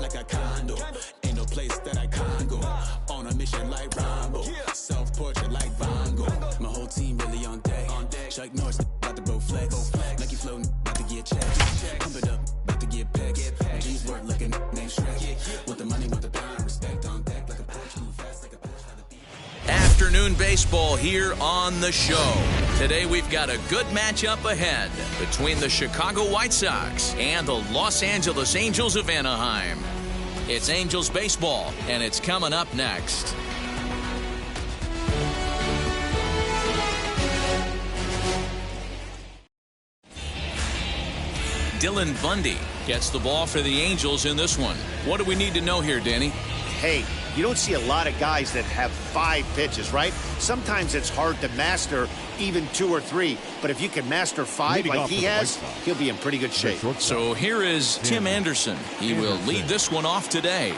like a condo. Ain't no place that I can't go. On a mission like Rambo. Self-portrait like Van Gogh. My whole team really on deck. Chuck Norris about to go flex. Nike floating, about to get checks. Pump it up, about to get pegs. G's work looking name Shrek. Want the money, want the pound. Respect on deck like a Porsche. Move fast like a Porsche. Afternoon baseball here on the show. Today we've got a good matchup ahead between the Chicago White Sox and the Los Angeles Angels of Anaheim. It's Angels baseball, and it's coming up next. Dylan Bundy gets the ball for the Angels in this one. What do we need to know here, Danny? Hey, you don't see a lot of guys that have 5 pitches, right? Sometimes it's hard to master even 2 or 3, but if you can master 5 like he has, he'll be in pretty good shape. So here is Tim Anderson. He will lead this one off today.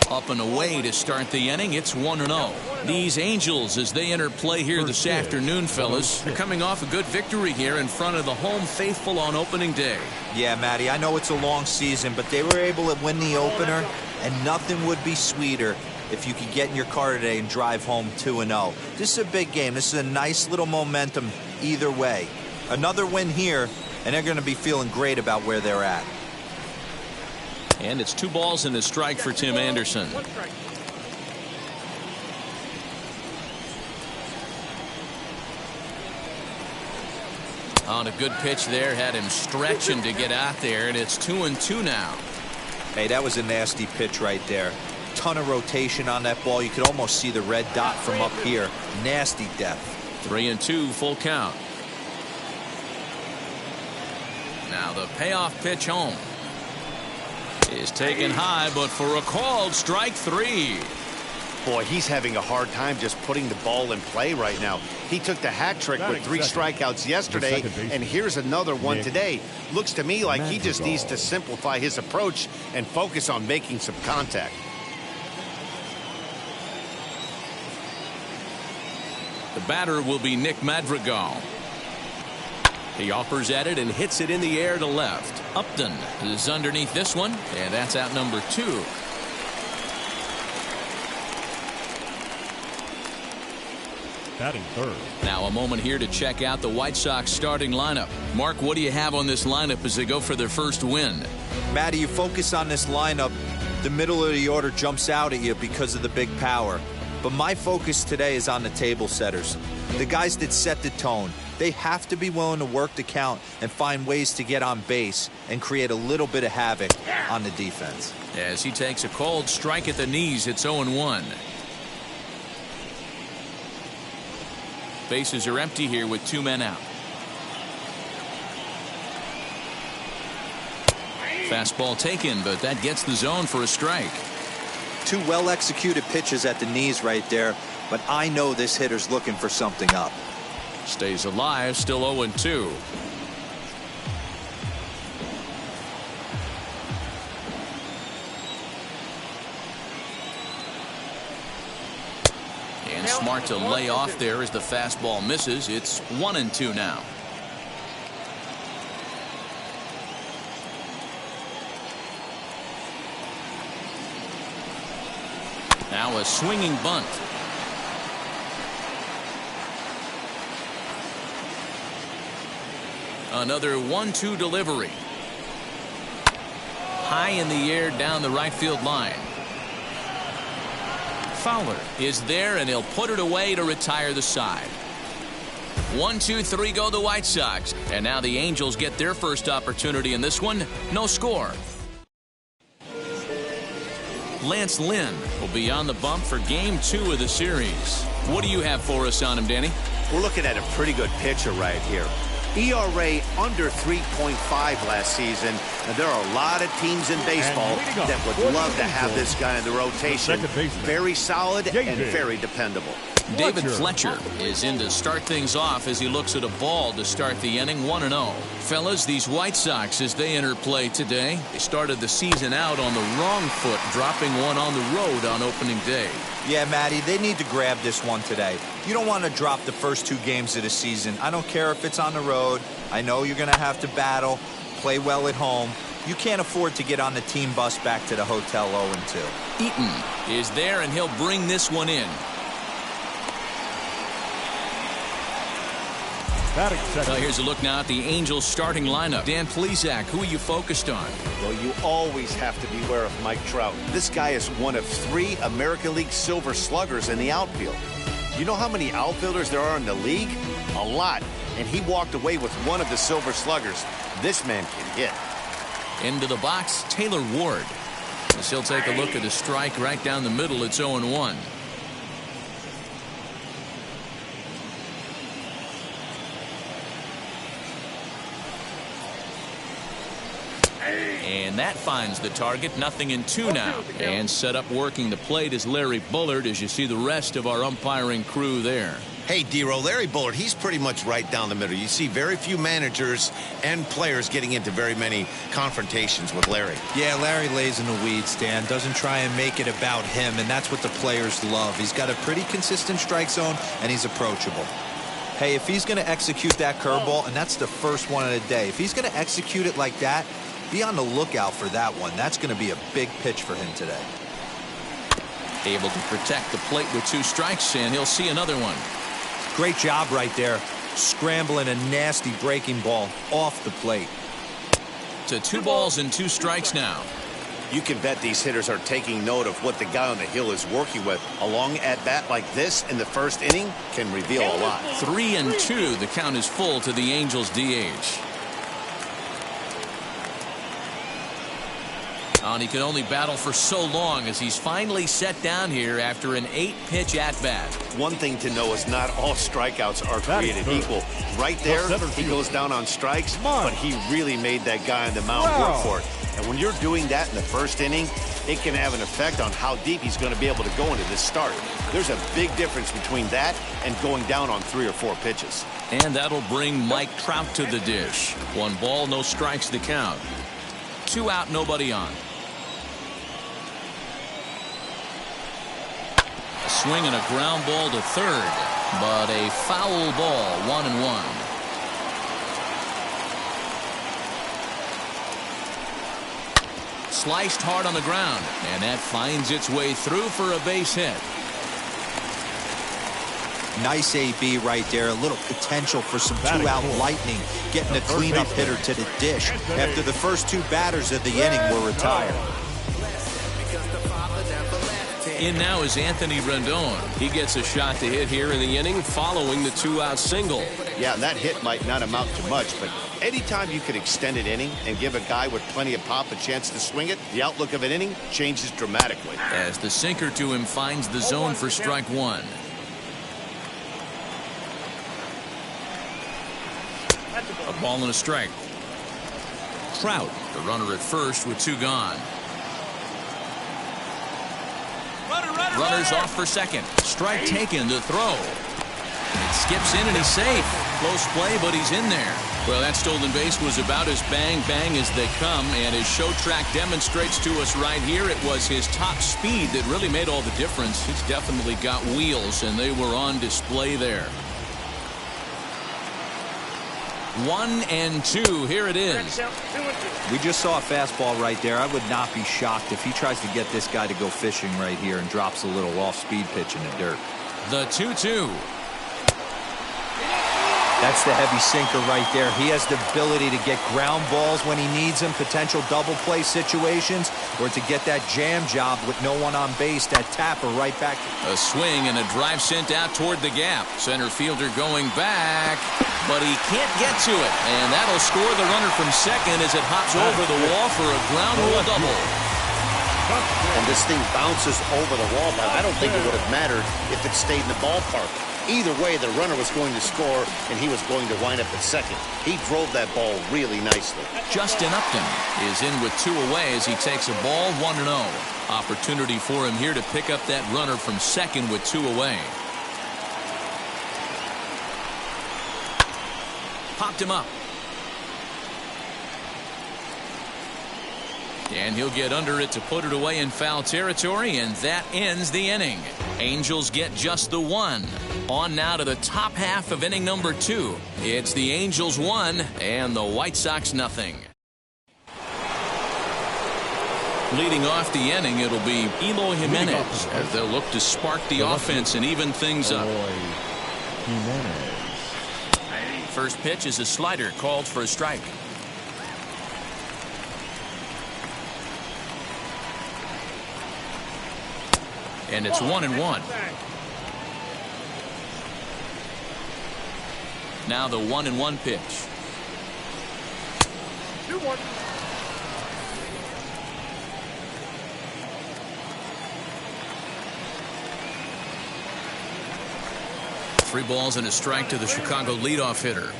Up and away to start the inning. It's 1-0. These Angels, as they enter play here this afternoon, fellas, they're coming off a good victory here in front of the home faithful on opening day. Yeah, Matty, I know it's a long season, but they were able to win the opener, and nothing would be sweeter if you could get in your car today and drive home 2-0. This is a big game. This is a nice little momentum either way. Another win here, and they're going to be feeling great about where they're at. And it's 2 balls and a strike for Tim Anderson. On a good pitch there, had him stretching to get out there, and it's 2-2 now. Hey, that was a nasty pitch right there. Ton of rotation on that ball. You could almost see the red dot from up here. Nasty depth. 3-2, full count. Now the payoff pitch home is taken high, but for a called strike 3. Boy, he's having a hard time just putting the ball in play right now. He took the hat trick with 3 strikeouts yesterday, and here's another one today. Looks to me like he just needs to simplify his approach and focus on making some contact. The batter will be Nick Madrigal. He offers at it and hits it in the air to left. Upton is underneath this one, and that's out number 2. Batting third. Now a moment here to check out the White Sox starting lineup. Mark, what do you have on this lineup as they go for their first win? Matty, you focus on this lineup, the middle of the order jumps out at you because of the big power. But my focus today is on the table setters, the guys that set the tone. They have to be willing to work the count and find ways to get on base and create a little bit of havoc on the defense. As he takes a cold strike at the knees, it's 0-1. Bases are empty here with 2 men out. Fastball taken, but that gets the zone for a strike. 2 well-executed pitches at the knees right there, but I know this hitter's looking for something up. Stays alive, still 0-2. And smart to lay off there as the fastball misses. It's 1-2 now. Now a swinging bunt. Another 1-2 delivery. High in the air down the right field line. Fowler is there, and he'll put it away to retire the side. 1-2-3 go the White Sox. And now the Angels get their first opportunity in this one. No score. Lance Lynn will be on the bump for game 2 of the series. What do you have for us on him, Danny? We're looking at a pretty good pitcher right here. ERA under 3.5 last season. Now, there are a lot of teams in baseball that would love to have this guy in the rotation. Very solid and very dependable. David Fletcher is in to start things off as he looks at a ball to start the inning. 1-0. Fellas, these White Sox, as they enter play today, they started the season out on the wrong foot, dropping one on the road on opening day. Yeah, Matty, they need to grab this one today. You don't want to drop the first 2 games of the season. I don't care if it's on the road. I know you're going to have to battle, play well at home, You can't afford to get on the team bus back to the hotel 0-2. Eaton is there, and he'll bring this one in. Here's a look now at the Angels starting lineup. Dan Plesac, who are you focused on? Well, you always have to beware of Mike Trout. This guy is one of 3 American League Silver Sluggers in the outfield. You know how many outfielders there are in the league? A lot. And he walked away with one of the Silver Sluggers. This man can hit. Into the box, Taylor Ward. As he'll take a look at a strike right down the middle. It's 0-1. And that finds the target. 0-2 now. And set up working the plate is Larry Bullard, as you see the rest of our umpiring crew there. Hey, D-Roll, Larry Bullard, he's pretty much right down the middle. You see very few managers and players getting into very many confrontations with Larry. Yeah, Larry lays in the weeds, Dan. Doesn't try and make it about him, and that's what the players love. He's got a pretty consistent strike zone, and he's approachable. Hey, if he's going to execute that curveball, and that's the first one of the day, if he's going to execute it like that, be on the lookout for that one. That's going to be a big pitch for him today. Able to protect the plate with 2 strikes, and he'll see another one. Great job right there. Scrambling a nasty breaking ball off the plate. To 2 balls and 2 strikes now. You can bet these hitters are taking note of what the guy on the hill is working with. A long at-bat like this in the first inning can reveal a lot. 3-2. The count is full to the Angels DH. And he could only battle for so long as he's finally set down here after an 8-pitch at-bat. One thing to know is not all strikeouts are created equal. Right there, he goes down on strikes, but he really made that guy on the mound work for it. And when you're doing that in the first inning, it can have an effect on how deep he's going to be able to go into this start. There's a big difference between that and going down on 3 or 4 pitches. And that'll bring Mike Trout to the dish. 1 ball, no strikes the count. 2 out, nobody on. A swing and a ground ball to third, but a foul ball. 1-1. Sliced hard on the ground, and that finds its way through for a base hit. Nice AB right there. A little potential for some 2-out lightning, getting a cleanup hitter to the dish after the first 2 batters of the inning were retired. In now is Anthony Rendon. He gets a shot to hit here in the inning following the 2-out single. Yeah, and that hit might not amount to much, but anytime you can extend an inning and give a guy with plenty of pop a chance to swing it, the outlook of an inning changes dramatically. As the sinker to him finds the zone for strike 1. A ball and a strike. Trout, the runner at first with 2 gone. Runner's off for second. Strike taken to throw. It skips in and he's safe. Close play, but he's in there. Well, that stolen base was about as bang-bang as they come, and his show track demonstrates to us right here it was his top speed that really made all the difference. He's definitely got wheels, and they were on display there. 1-2. Here it is. We just saw a fastball right there. I would not be shocked if he tries to get this guy to go fishing right here and drops a little off-speed pitch in the dirt. The 2-2. That's the heavy sinker right there. He has the ability to get ground balls when he needs them, potential double play situations, or to get that jam job with no one on base, that tapper right back. A swing and a drive sent out toward the gap. Center fielder going back, but he can't get to it. And that'll score the runner from second as it hops over the wall for a ground rule double. And this thing bounces over the wall, but I don't think it would have mattered if it stayed in the ballpark. Either way, the runner was going to score, and he was going to wind up at second. He drove that ball really nicely. Justin Upton is in with 2 away as he takes a ball 1-0. Opportunity for him here to pick up that runner from second with 2 away. Popped him up. And he'll get under it to put it away in foul territory, and that ends the inning. Angels get just the 1. On now to the top half of inning number 2. It's the Angels 1 and the White Sox nothing. Leading off the inning, it'll be Eloy Jimenez as they'll look to spark the offense and even things up. First pitch is a slider called for a strike. And it's 1-1. Now the 1-1 pitch. 2-1. Three balls and a strike to the Chicago leadoff hitter.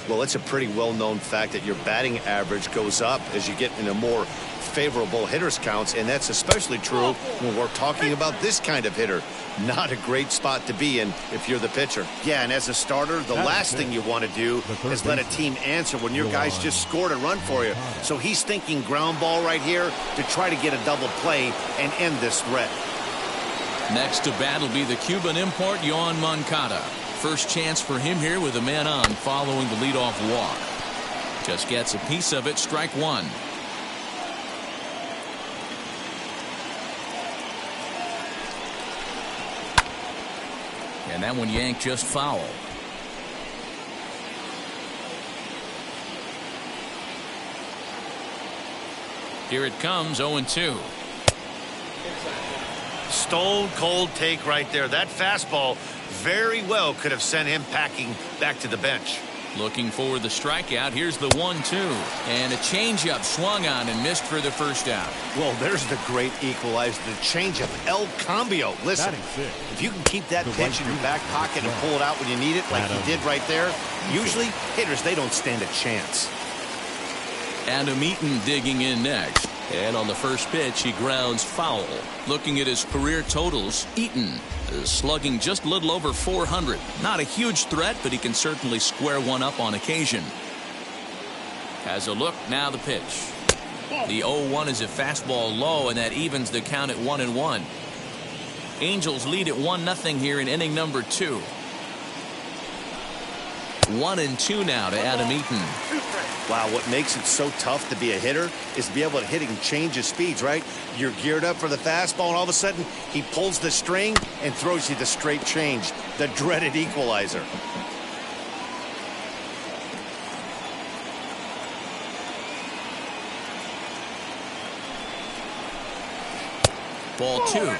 Well, it's a pretty well-known fact that your batting average goes up as you get into more favorable hitters counts, and that's especially true when we're talking about this kind of hitter. Not a great spot to be in if you're the pitcher. Yeah, and as a starter, the last thing you want to do is let a team answer when your guys just scored a run for you. So he's thinking ground ball right here to try to get a double play and end this threat. Next to bat will be the Cuban import, Yoan Moncada. First chance for him here with a man on following the leadoff walk. Just gets a piece of it, strike one. And that one yanked just foul. Here it comes, 0-2. Stone cold take right there. That fastball very well could have sent him packing back to the bench. Looking for the strikeout. Here's the 1-2. And a changeup swung on and missed for the first out. Well, there's the great equalizer, the changeup, El Cambio. Listen, if you can keep that pitch in your back pocket and pull it out when you need it, like he did right there, usually hitters, they don't stand a chance. Adam Eaton digging in next. And on the first pitch, he grounds foul. Looking at his career totals, Eaton is slugging just a little over 400. Not a huge threat, but he can certainly square one up on occasion. Has a look, now the pitch. The 0-1 is a fastball low, and that evens the count at 1-1. Angels lead at 1-0 here in inning number 2. 1-2 now to Adam Eaton. Wow, what makes it so tough to be a hitter is to be able to hit and change his speeds, right? You're geared up for the fastball, and all of a sudden, he pulls the string and throws you the straight change, the dreaded equalizer. Ball 2.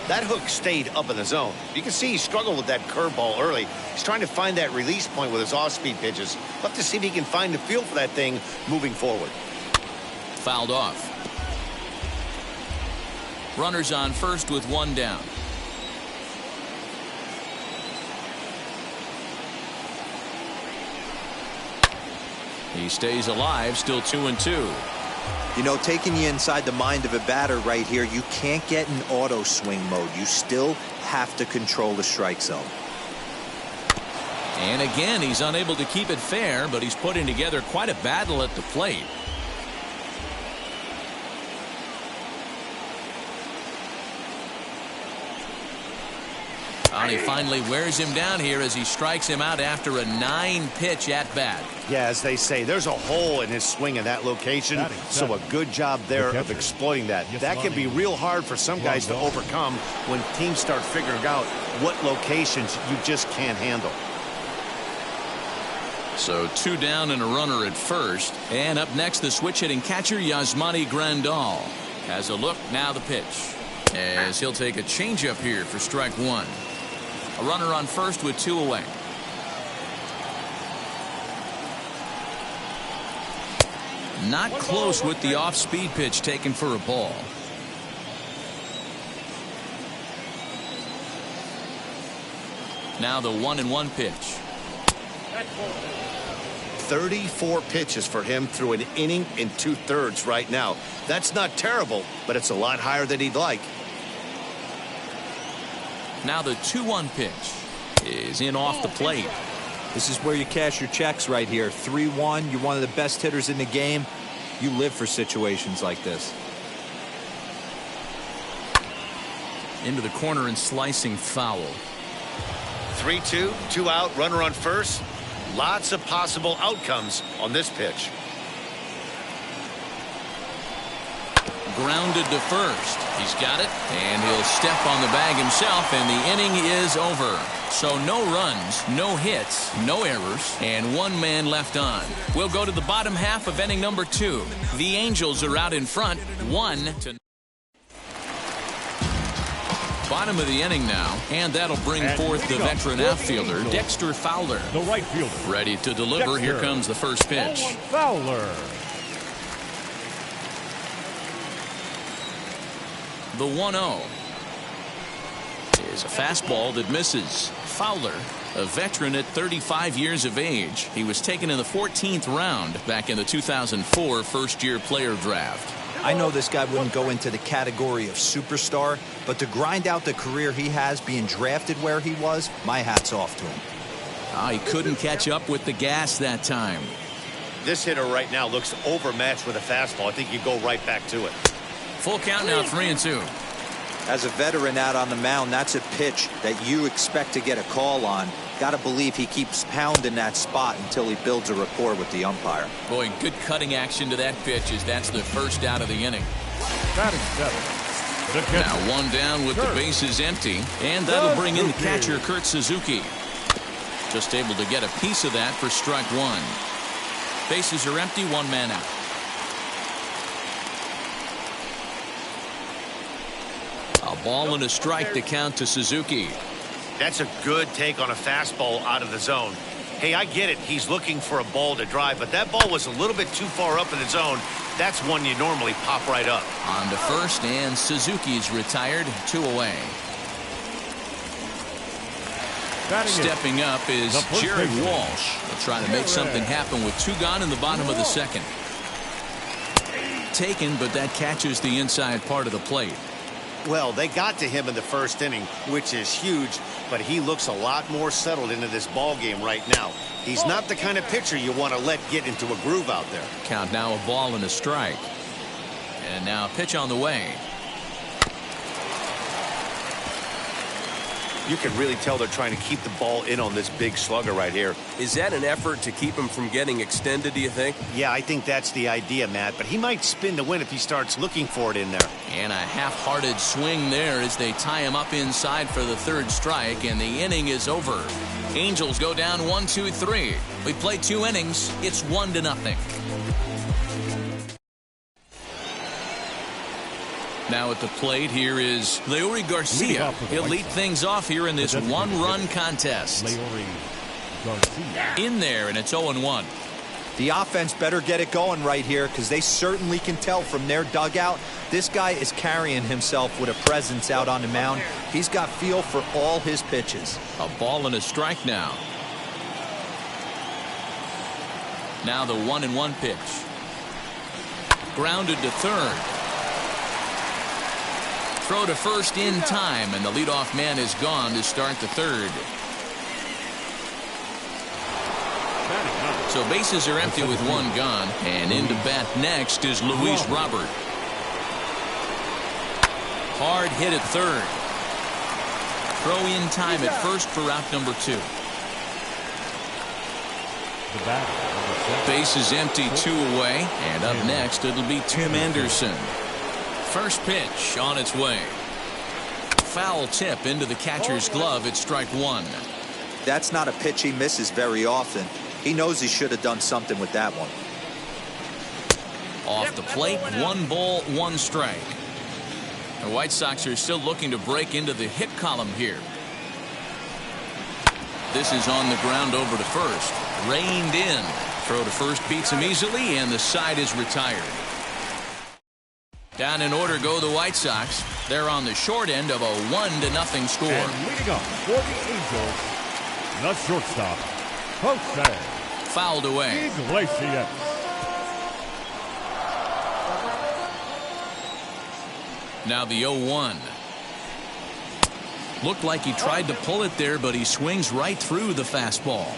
That hook stayed up in the zone. You can see he struggled with that curveball early. He's trying to find that release point with his off-speed pitches. We'll have to see if he can find the feel for that thing moving forward. Fouled off. Runners on first with one down. He stays alive, still 2-2. You know, taking you inside the mind of a batter right here, you can't get in auto swing mode. You still have to control the strike zone. And again, he's unable to keep it fair, but he's putting together quite a battle at the plate. And he finally wears him down here as he strikes him out after a 9-pitch at bat. Yeah, as they say, there's a hole in his swing in that location, so a good job there of exploiting that. That can be real hard for some guys to overcome when teams start figuring out what locations you just can't handle. So 2 down and a runner at first. And up next, the switch-hitting catcher, Yasmani Grandal. Has a look, now the pitch. As he'll take a changeup here for strike one. A runner on first with 2 away. Not close with the off-speed pitch taken for a ball. Now the 1-1 pitch. 34 pitches for him through an inning and 2/3 right now. That's not terrible, but it's a lot higher than he'd like. Now the 2-1 pitch is in off the plate. This is where you cash your checks right here. 3-1, you're one of the best hitters in the game. You live for situations like this. Into the corner and slicing foul. 3-2, 2 out, runner on first. Lots of possible outcomes on this pitch. Grounded to first. He's got it, and he'll step on the bag himself, and the inning is over. So no runs, no hits, no errors, and one man left on. We'll go to the bottom half of inning number 2. The Angels are out in front, 1-0. Bottom of the inning now, and that'll bring forth the veteran outfielder, Dexter Fowler. The right fielder. Ready to deliver. Here comes the first pitch. Fowler. The 1-0 is a fastball that misses. Fowler, a veteran at 35 years of age. He was taken in the 14th round back in the 2004 first-year player draft. I know this guy wouldn't go into the category of superstar, but to grind out the career he has being drafted where he was, my hat's off to him. He couldn't catch up with the gas that time. This hitter right now looks overmatched with a fastball. I think you go right back to it. Full count now, 3-2. As a veteran out on the mound, that's a pitch that you expect to get a call on. Got to believe he keeps pounding that spot until he builds a rapport with the umpire. Boy, good cutting action to that pitch as that's the first out of the inning. Batting seven. Now one down with the bases empty, and that'll bring in the catcher, Kurt Suzuki. Just able to get a piece of that for strike one. Bases are empty, one man out. A ball and a strike to count to Suzuki. That's a good take on a fastball out of the zone. Hey, I get it. He's looking for a ball to drive, but that ball was a little bit too far up in the zone. That's one you normally pop right up. On to first, and Suzuki's retired, 2 away. Stepping up is Jared Walsh. They'll try to make something happen with 2 gone in the bottom of the second. Taken, but that catches the inside part of the plate. Well, they got to him in the first inning, which is huge, but he looks a lot more settled into this ball game right now. He's not the kind of pitcher you want to let get into a groove out there. Count now, a ball and a strike. And now a pitch on the way. You can really tell they're trying to keep the ball in on this big slugger right here. Is that an effort to keep him from getting extended, do you think? Yeah, I think that's the idea, Matt, but he might spin to win if he starts looking for it in there. And a half-hearted swing there as they tie him up inside for the 3rd strike, and the inning is over. Angels go down 1-2-3. We played 2 innings. It's 1-0. Now at the plate, here is Leury Garcia. He'll lead things off here in this 1-run contest. In there, and it's 0-1. The offense better get it going right here, because they certainly can tell from their dugout this guy is carrying himself with a presence out on the mound. He's got feel for all his pitches. A ball and a strike now. Now the 1-1 pitch. Grounded to third. Throw to first in time, and the leadoff man is gone to start the 3rd. So bases are empty with 1 gone, and into bat next is Luis Robert. Hard hit at 3rd. Throw in time at first for out number 2. Bases empty, 2 away, and up next it'll be Tim Anderson. First pitch on its way. Foul tip into the catcher's glove at strike 1. That's not a pitch he misses very often. He knows he should have done something with that one. Off the plate, 1 ball, 1 strike. The White Sox are still looking to break into the hit column here. This is on the ground over to first. Reined in. Throw to first beats him easily, and the side is retired. Down in order go the White Sox. They're on the short end of a 1-0 score. And leading up for the Angels, the shortstop, Jose. Fouled away. Iglesias. Now the 0-1. Looked like he tried to pull it there, but he swings right through the fastball.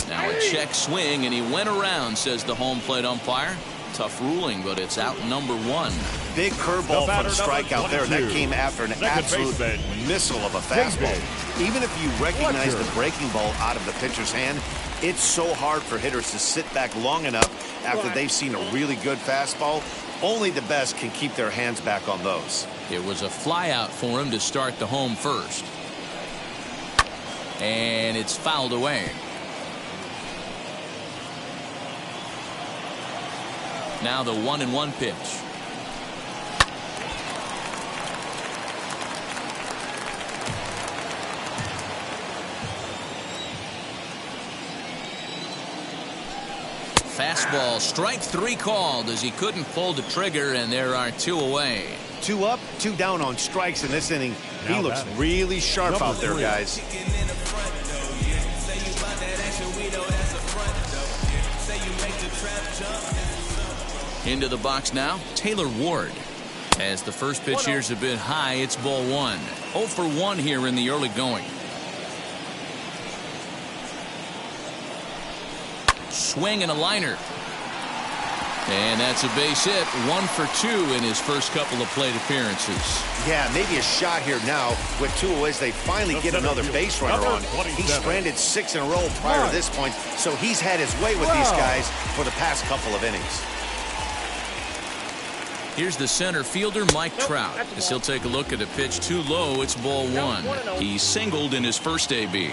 Now a check swing, and he went around, says the home plate umpire. Tough ruling, but it's out number 1. Big curveball for the strikeout there, and that came after an absolute missile of a fastball. Even if you recognize the breaking ball out of the pitcher's hand, It's so hard for hitters to sit back long enough after they've seen a really good fastball. Only the best can keep their hands back on those. It was a fly out for him to start the home first. And it's fouled away. Now the 1-1 pitch. Fastball, strike 3 called as he couldn't pull the trigger, and there are 2 away. 2 up, 2 down on strikes in this inning. He looks really sharp out there, guys. Into the box now, Taylor Ward. As the first pitch here's a bit high, it's ball 1. 0 for 1 here in the early going. Swing and a liner. And that's a base hit. 1 for 2 in his first couple of plate appearances. Yeah, maybe a shot here now. With 2 away, they finally get another base runner on. He's stranded 6 in a row prior to this point, so he's had his way with these guys for the past couple of innings. Here's the center fielder, Mike Trout. As he'll take a look at a pitch too low, it's ball 1. He singled in his first AB.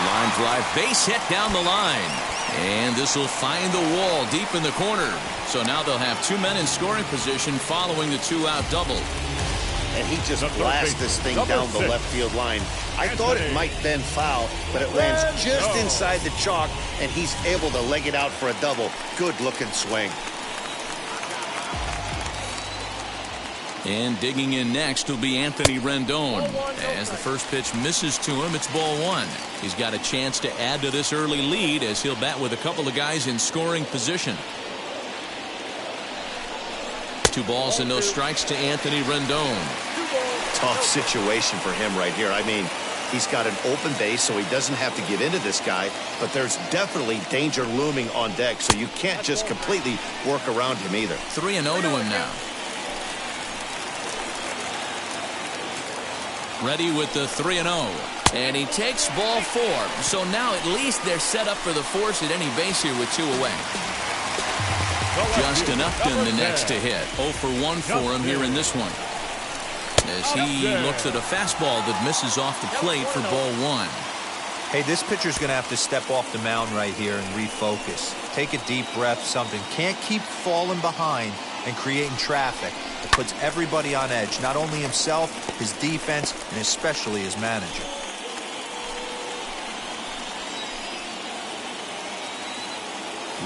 Line drive, base hit down the line. And this will find the wall deep in the corner. So now they'll have 2 men in scoring position following the 2-out double. And he just blasts this thing down the left field line. I thought it might bend foul, but it lands just inside the chalk, and he's able to leg it out for a double. Good-looking swing. And digging in next will be Anthony Rendon. As the first pitch misses to him, it's ball 1. He's got a chance to add to this early lead as he'll bat with a couple of guys in scoring position. 2 balls and no strikes to Anthony Rendon. Tough situation for him right here. I mean, he's got an open base, so he doesn't have to get into this guy, but there's definitely danger looming on deck, so you can't just completely work around him either. 3-0 to him now. Ready with the 3-0. And he takes ball 4. So now at least they're set up for the force at any base here with 2 away. Justin Upton the next to hit. 0 for 1 for him here in this one. As he looks at a fastball that misses off the plate for ball 1. Hey, this pitcher's going to have to step off the mound right here and refocus. Take a deep breath, something. Can't keep falling behind and creating traffic. It puts everybody on edge, not only himself, his defense, and especially his manager.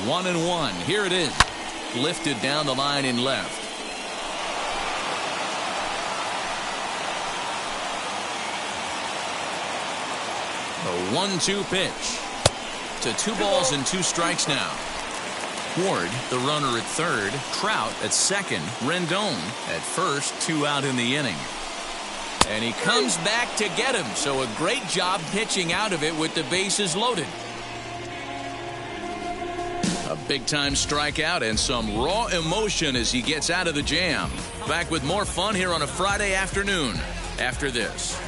One and one. Here it is. Lifted down the line in left. A 1-2 pitch. To 2 balls and 2 strikes now. Ward, the runner at third. Trout at second. Rendon at first. 2 out in the inning. And he comes back to get him. So a great job pitching out of it with the bases loaded. A big-time strikeout and some raw emotion as he gets out of the jam. Back with more fun here on a Friday afternoon after this.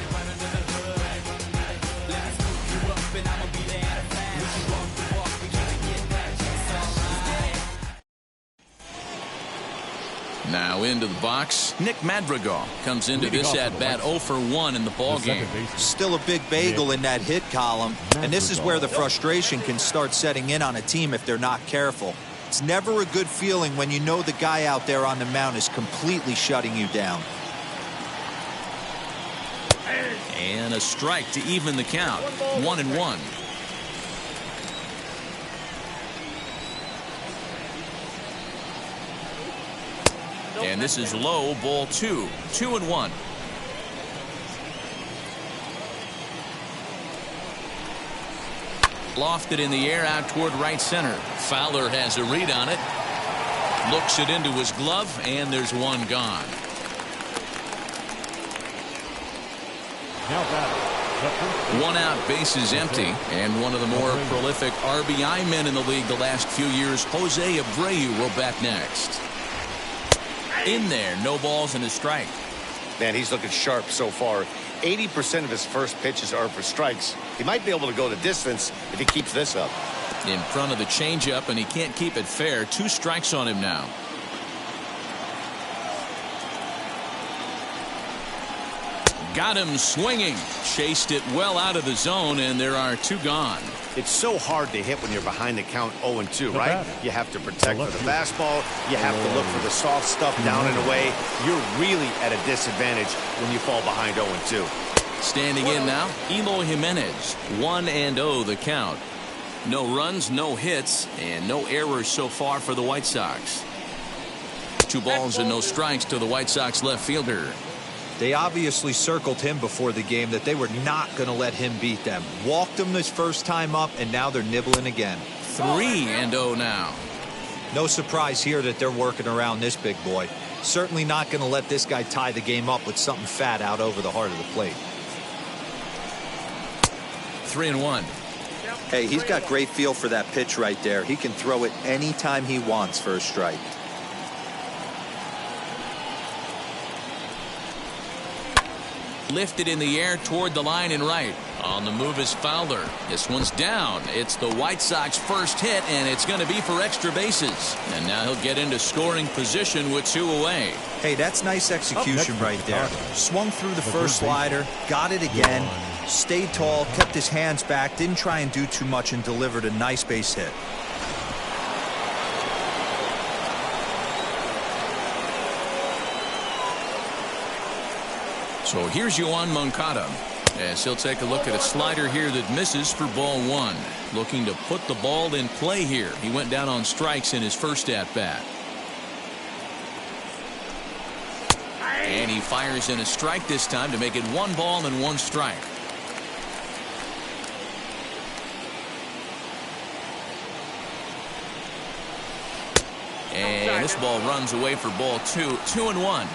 Now into the box, Nick Madrigal comes into this at-bat 0 for 1 in the ballgame. Still a big bagel in that hit column, and this is where the frustration can start setting in on a team if they're not careful. It's never a good feeling when you know the guy out there on the mound is completely shutting you down. And a strike to even the count. 1-1. And this is low, ball 2. 2-1. Lofted in the air out toward right center. Fowler has a read on it. Looks it into his glove, and there's one gone. One out, bases empty, and one of the more prolific RBI men in the league the last few years, Jose Abreu, will bat next. In there, no balls and a strike. Man, he's looking sharp so far. 80% of his first pitches are for strikes. He might be able to go the distance if he keeps this up. In front of the changeup, and he can't keep it fair. 2 strikes on him now. Got him swinging. Chased it well out of the zone, and there are 2 gone. It's so hard to hit when you're behind the count 0-2, right? You have to protect for the fastball. You have to look for the soft stuff down and away. You're really at a disadvantage when you fall behind 0-2. Standing in now, Eloy Jimenez. 1-0 the count. No runs, no hits, and no errors so far for the White Sox. 2 balls and no strikes to the White Sox left fielder. They obviously circled him before the game that they were not going to let him beat them. Walked him this first time up, and now they're nibbling again. 3-0 now. No surprise here that they're working around this big boy. Certainly not going to let this guy tie the game up with something fat out over the heart of the plate. 3-1. Hey, he's got great feel for that pitch right there. He can throw it anytime he wants for a strike. Lifted in the air toward the line and right. On the move is Fowler. This one's down. It's the White Sox first hit, and it's going to be for extra bases. And now he'll get into scoring position with 2 away. Hey, that's nice execution right there. Swung through the first slider, got it again, stayed tall, kept his hands back, didn't try and do too much, and delivered a nice base hit. So here's Yoan Moncada, as he'll take a look at a slider here that misses for ball 1. Looking to put the ball in play here. He went down on strikes in his first at-bat. And he fires in a strike this time to make it 1 ball and 1 strike. And this ball runs away for ball 2. 2-1.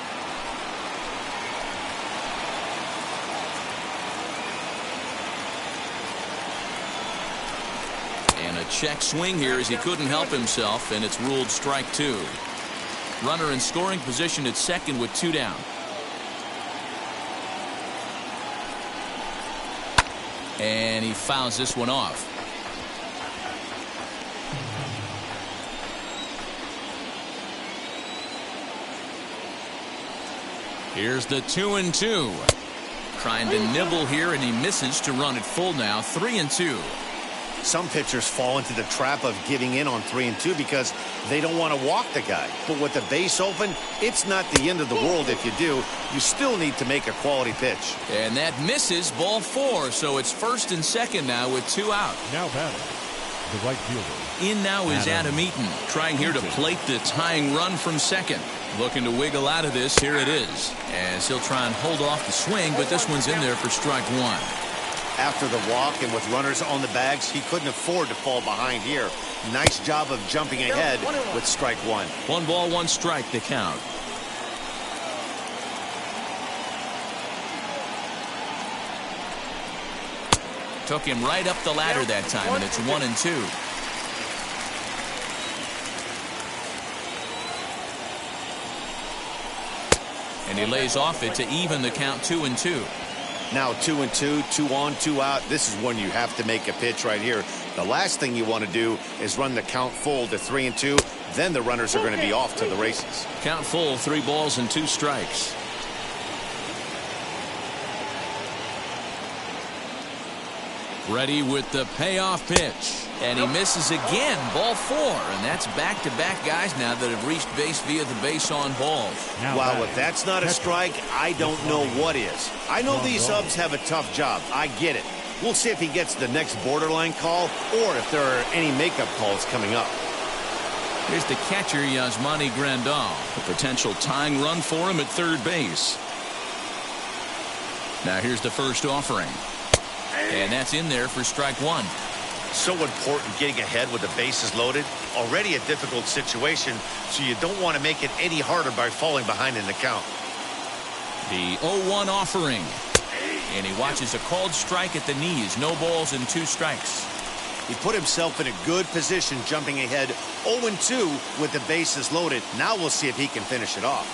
Check swing here as he couldn't help himself, and it's ruled strike 2. Runner in scoring position at second with 2 down. And he fouls this one off. Here's the 2-2. Trying to nibble here, and he misses to run it full now. 3-2. Some pitchers fall into the trap of giving in on 3-2 because they don't want to walk the guy. But with the base open, it's not the end of the world if you do. You still need to make a quality pitch. And that misses, ball 4. So it's first and second now with 2 out. Now batting, the right fielder. In now is Adam Eaton, trying here to plate the tying run from second. Looking to wiggle out of this. Here it is, as he'll try and hold off the swing, but this one's in there for strike 1. After the walk and with runners on the bags, he couldn't afford to fall behind here. Nice job of jumping ahead with strike 1. 1 ball, 1 strike to count. Took him right up the ladder that time, and it's 1-2. And he lays off it to even the count 2-2. Now 2-2, 2 on, 2 out. This is when you have to make a pitch right here. The last thing you want to do is run the count full to 3-2. Then the runners are going to be off to the races. Count full, 3 balls and 2 strikes. Ready with the payoff pitch. And he misses again, ball 4. And that's back-to-back guys now that have reached base via the base on balls. Wow, if that's not a strike, I don't know what is. I know these subs have a tough job. I get it. We'll see if he gets the next borderline call or if there are any makeup calls coming up. Here's the catcher, Yasmani Grandal. A potential tying run for him at third base. Now here's the first offering. And that's in there for strike 1. So important getting ahead with the bases loaded. Already a difficult situation, so you don't want to make it any harder by falling behind in the count. The 0-1 offering. And he watches a called strike at the knees. No balls and 2 strikes. He put himself in a good position jumping ahead 0-2 with the bases loaded. Now we'll see if he can finish it off.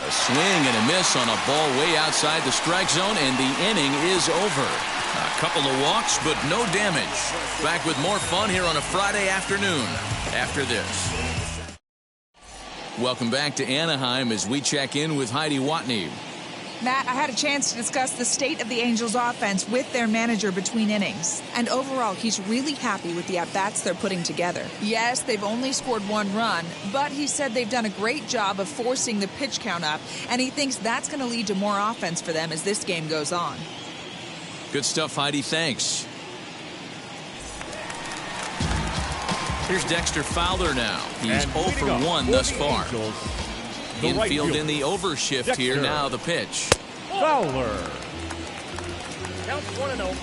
A swing and a miss on a ball way outside the strike zone, and the inning is over. A couple of walks, but no damage. Back with more fun here on a Friday afternoon after this. Welcome back to Anaheim as we check in with Heidi Watney. Matt, I had a chance to discuss the state of the Angels offense with their manager between innings. And overall, he's really happy with the at-bats they're putting together. Yes, they've only scored 1 run, but he said they've done a great job of forcing the pitch count up, and he thinks that's going to lead to more offense for them as this game goes on. Good stuff, Heidi. Thanks. Here's Dexter Fowler now. He's 0 for 1 thus far. Infield in the overshift here. Now the pitch. Fowler. Count 1-0.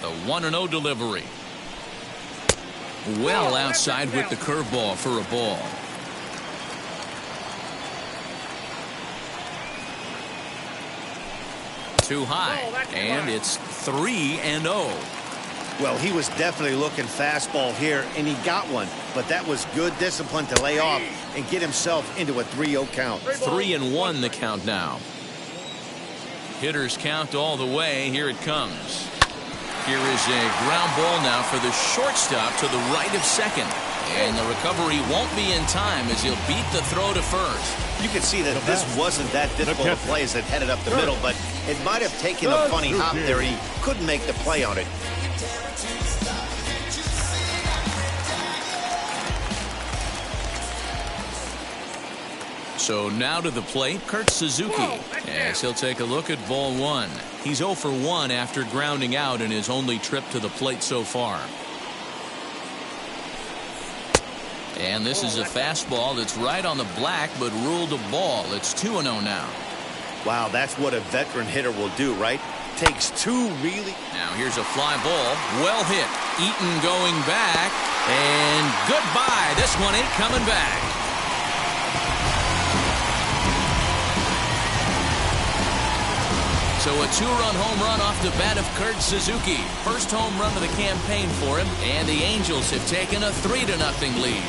The 1-0 delivery. Well outside with the curveball for a ball. Too high, and it's 3-0. Well, he was definitely looking fastball here, and he got one. But that was good discipline to lay off and get himself into a 3-0 count. 3-1 the count now. Hitters count all the way. Here it comes. Here is a ground ball now for the shortstop to the right of second. And the recovery won't be in time as he'll beat the throw to first. You can see that this wasn't that difficult a play as it headed up the middle, but it might have taken a funny hop there. He couldn't make the play on it. So now to the plate, Kurt Suzuki, as he'll take a look at ball 1. He's 0 for 1 after grounding out in his only trip to the plate so far. And this is a fastball that's right on the black, but ruled a ball. It's 2-0 now. Wow, that's what a veteran hitter will do, right? Takes 2 really. Now here's a fly ball. Well hit. Eaton going back. And goodbye. This one ain't coming back. So a 2-run home run off the bat of Kurt Suzuki. First home run of the campaign for him. And the Angels have taken a 3-0 lead.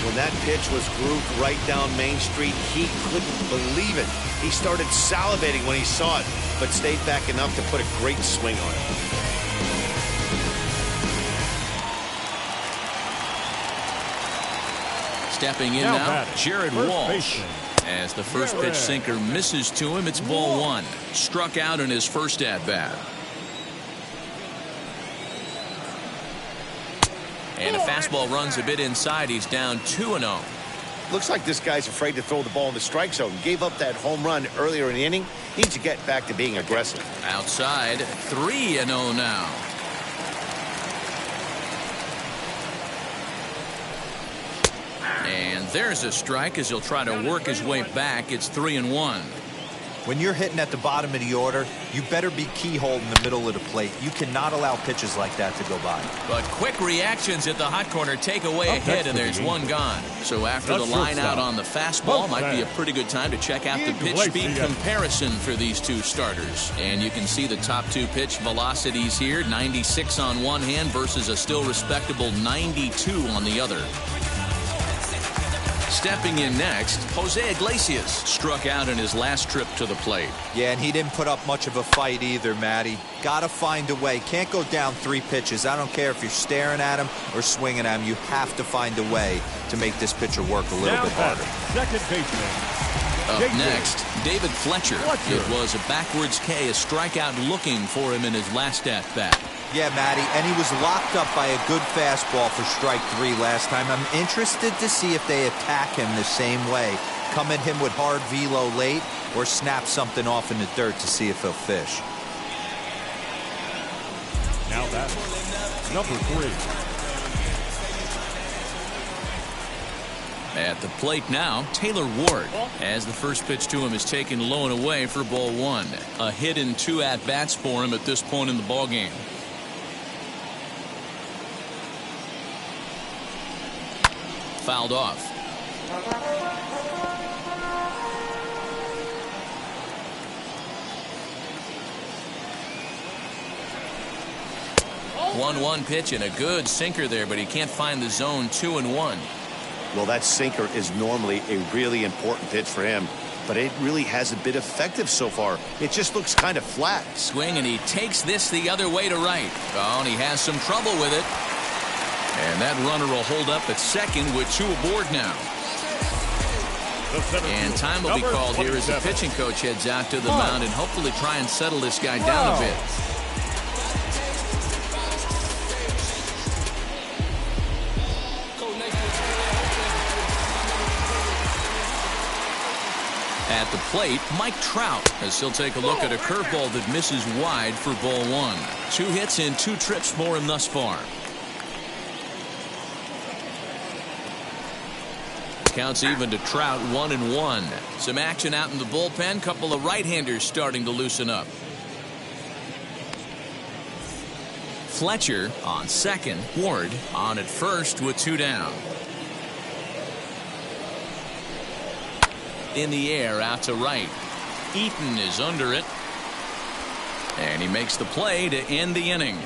When that pitch was grooved right down Main Street, he couldn't believe it. He started salivating when he saw it, but stayed back enough to put a great swing on it. Stepping in now, Jared Walsh. As the first pitch sinker misses to him, it's ball 1. Struck out in his first at-bat. And a fastball runs a bit inside. He's down 2-0. Looks like this guy's afraid to throw the ball in the strike zone. Gave up that home run earlier in the inning. Needs to get back to being aggressive. Outside, 3-0 now. And there's a strike as he'll try to work his way back. It's 3-1. When you're hitting at the bottom of the order, you better be keyhole in the middle of the plate. You cannot allow pitches like that to go by. But quick reactions at the hot corner take away a hit, and there's one gone. So after the line out on the fastball, might be a pretty good time to check out the pitch speed comparison for these two starters. And you can see the top 2 pitch velocities here, 96 on one hand versus a still respectable 92 on the other. Stepping in next, Jose Iglesias struck out in his last trip to the plate. Yeah, and he didn't put up much of a fight either, Matty. Gotta find a way. Can't go down 3 pitches. I don't care if you're staring at him or swinging at him. You have to find a way to make this pitcher work a little bit harder. Second baseman. Up next, David Fletcher. It was a backwards K, a strikeout looking for him in his last at-bat. Yeah, Matty, and he was locked up by a good fastball for strike 3 last time. I'm interested to see if they attack him the same way. Come at him with hard velo late or snap something off in the dirt to see if he'll fish. Now that's number 3. At the plate now, Taylor Ward, as the first pitch to him is taken low and away for ball 1. A hit in 2 at-bats for him at this point in the ballgame. Fouled off. 1-1 pitch and a good sinker there, but he can't find the zone. 2-1. Well, that sinker is normally a really important pitch for him, but it really hasn't been effective so far. It just looks kind of flat. Swing, and he takes this the other way to right. Oh, and he has some trouble with it. And that runner will hold up at second with 2 aboard now. And time will be called here as the pitching coach heads out to the mound and hopefully try and settle this guy down a bit. At the plate, Mike Trout, as he'll take a look at a curveball that misses wide for ball 1. 2 hits and 2 trips for him thus far. Counts even to Trout, 1-1. Some action out in the bullpen. Couple of right-handers starting to loosen up. Fletcher on second. Ward on at first with 2 down. In the air out to right. Eaton is under it. And he makes the play to end the inning.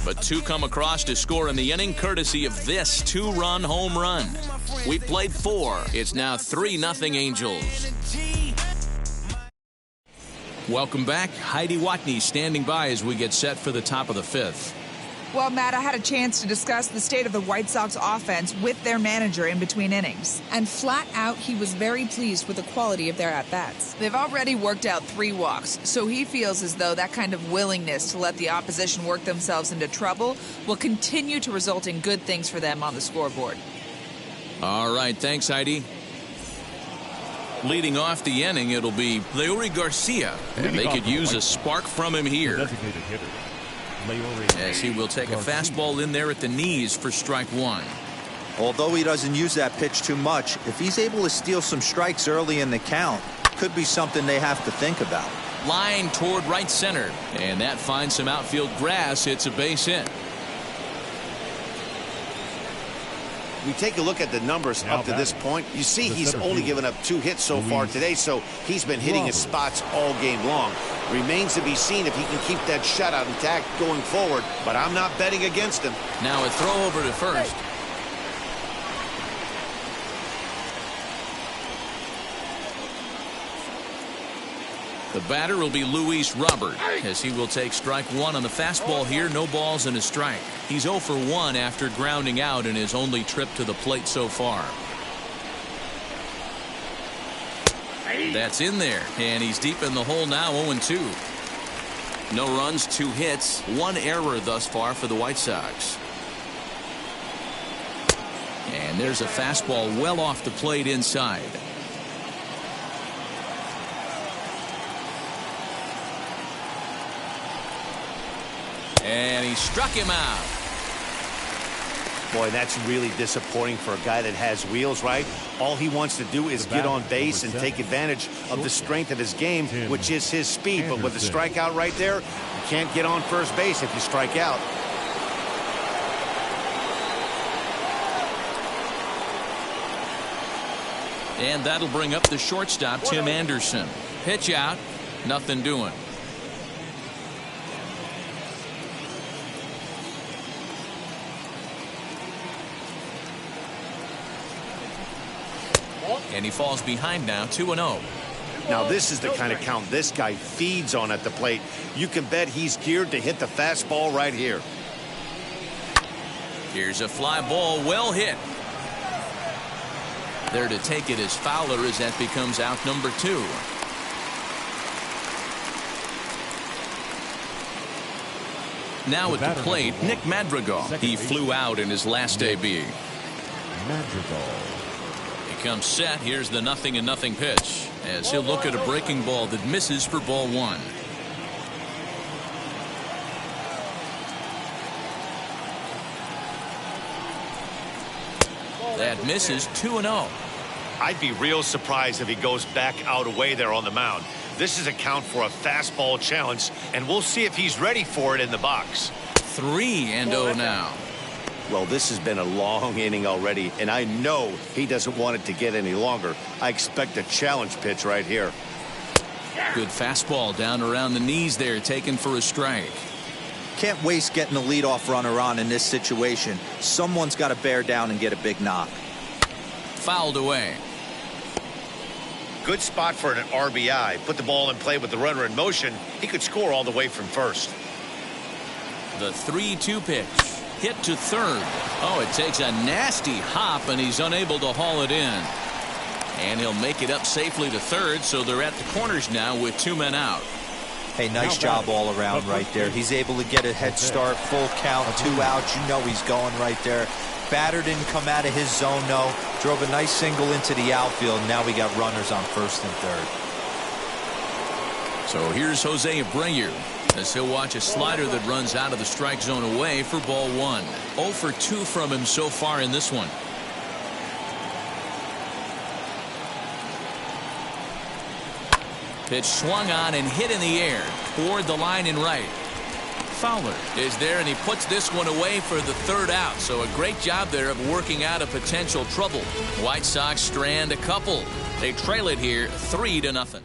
But 2 come across to score in the inning, courtesy of this 2-run home run. We played 4. It's now 3-0 Angels. Welcome back. Heidi Watney standing by as we get set for the top of the 5th. Well, Matt, I had a chance to discuss the state of the White Sox offense with their manager in between innings. And flat out, he was very pleased with the quality of their at-bats. They've already worked out 3 walks, so he feels as though that kind of willingness to let the opposition work themselves into trouble will continue to result in good things for them on the scoreboard. All right, thanks, Heidi. Leading off the inning, it'll be Leury Garcia, and they could use a spark from him here, as he will take a fastball in there at the knees for strike 1. Although he doesn't use that pitch too much, if he's able to steal some strikes early in the count, could be something they have to think about. Line toward right center, and that finds some outfield grass. It's a base hit. We take a look at the numbers up to this point. You see he's only given up 2 hits so far today, so he's been hitting his spots all game long. Remains to be seen if he can keep that shutout intact going forward, but I'm not betting against him. Now a throw over to first. The batter will be Luis Robert, as he will take strike 1 on the fastball here. No balls and a strike. He's 0 for 1 after grounding out in his only trip to the plate so far. That's in there, and he's deep in the hole now, 0-2. No runs, 2 hits, 1 error thus far for the White Sox. And there's a fastball well off the plate inside. And he struck him out. Boy, that's really disappointing for a guy that has wheels, right? All he wants to do is get on base and take advantage of the strength of his game, which is his speed. But with the strikeout right there, you can't get on first base if you strike out. And that'll bring up the shortstop, Tim Anderson. Pitch out, nothing doing. And he falls behind now, 2-0. Now this is the kind of count this guy feeds on at the plate. You can bet he's geared to hit the fastball right here. Here's a fly ball, well hit. There to take it is Fowler, as that becomes out number 2. Now at the plate, Nick Madrigal. He flew out in his last AB. Madrigal. Comes set. Here's the 0-0 pitch, as he'll look at a breaking ball that misses for ball 1. That misses, 2-0. I'd be real surprised if he goes back out away there on the mound. This is a count for a fastball challenge, and we'll see if he's ready for it in the box. 3-0 now. Well, this has been a long inning already, and I know he doesn't want it to get any longer. I expect a challenge pitch right here. Good fastball down around the knees there, taken for a strike. Can't waste getting the leadoff runner on in this situation. Someone's got to bear down and get a big knock. Fouled away. Good spot for an RBI. Put the ball in play with the runner in motion. He could score all the way from first. The 3-2 pitch. Hit to third. Oh, it takes a nasty hop, and he's unable to haul it in. And he'll make it up safely to third, so they're at the corners now with 2 men out. Hey, nice job all around right there. He's able to get a head start, full count, 2 outs. You know he's going right there. Batter didn't come out of his zone, no. Drove a nice single into the outfield. Now we got runners on first and third. So here's Jose Abreu, as he'll watch a slider that runs out of the strike zone away for ball 1. 0 for 2 from him so far in this one. Pitch swung on and hit in the air toward the line in right. Fowler is there, and he puts this one away for the 3rd out. So a great job there of working out a potential trouble. White Sox strand a couple. They trail it here 3-0.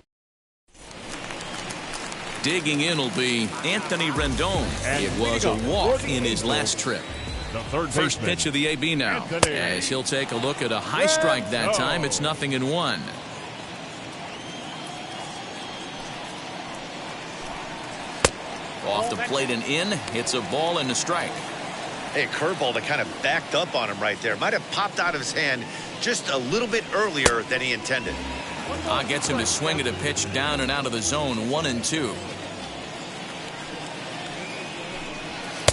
Digging in will be Anthony Rendon. It was a walk in his last trip. First pitch of the AB now, as he'll take a look at a high strike that time. It's 0-1. Off the plate and in. Hits a ball and a strike. Hey, a curveball that kind of backed up on him right there. Might have popped out of his hand just a little bit earlier than he intended. Gets him to swing at a pitch down and out of the zone. 1-2.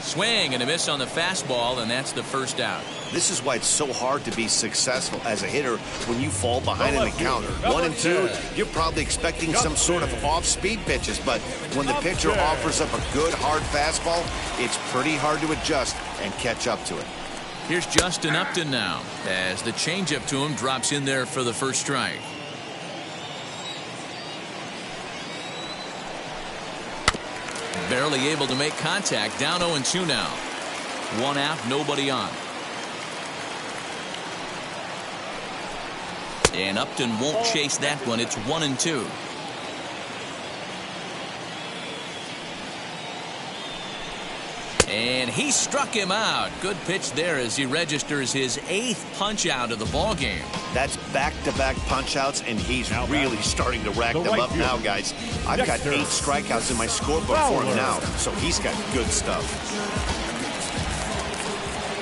Swing and a miss on the fastball, and that's the first out. This is why it's so hard to be successful as a hitter when you fall behind in the counter. 1-2, you're probably expecting some sort of off-speed pitches, but when the pitcher offers up a good hard fastball, it's pretty hard to adjust and catch up to it. Here's Justin Upton now, as the changeup to him drops in there for the first strike. Barely able to make contact. Down 0-2 now. 1 out, nobody on. And Upton won't chase that one. It's 1-2. And he struck him out. Good pitch there as he registers his 8th punch out of the ball game. That's back-to-back punch outs, and he's really starting to rack them up now, guys. I've got 8 strikeouts in my scorebook for him now, so he's got good stuff.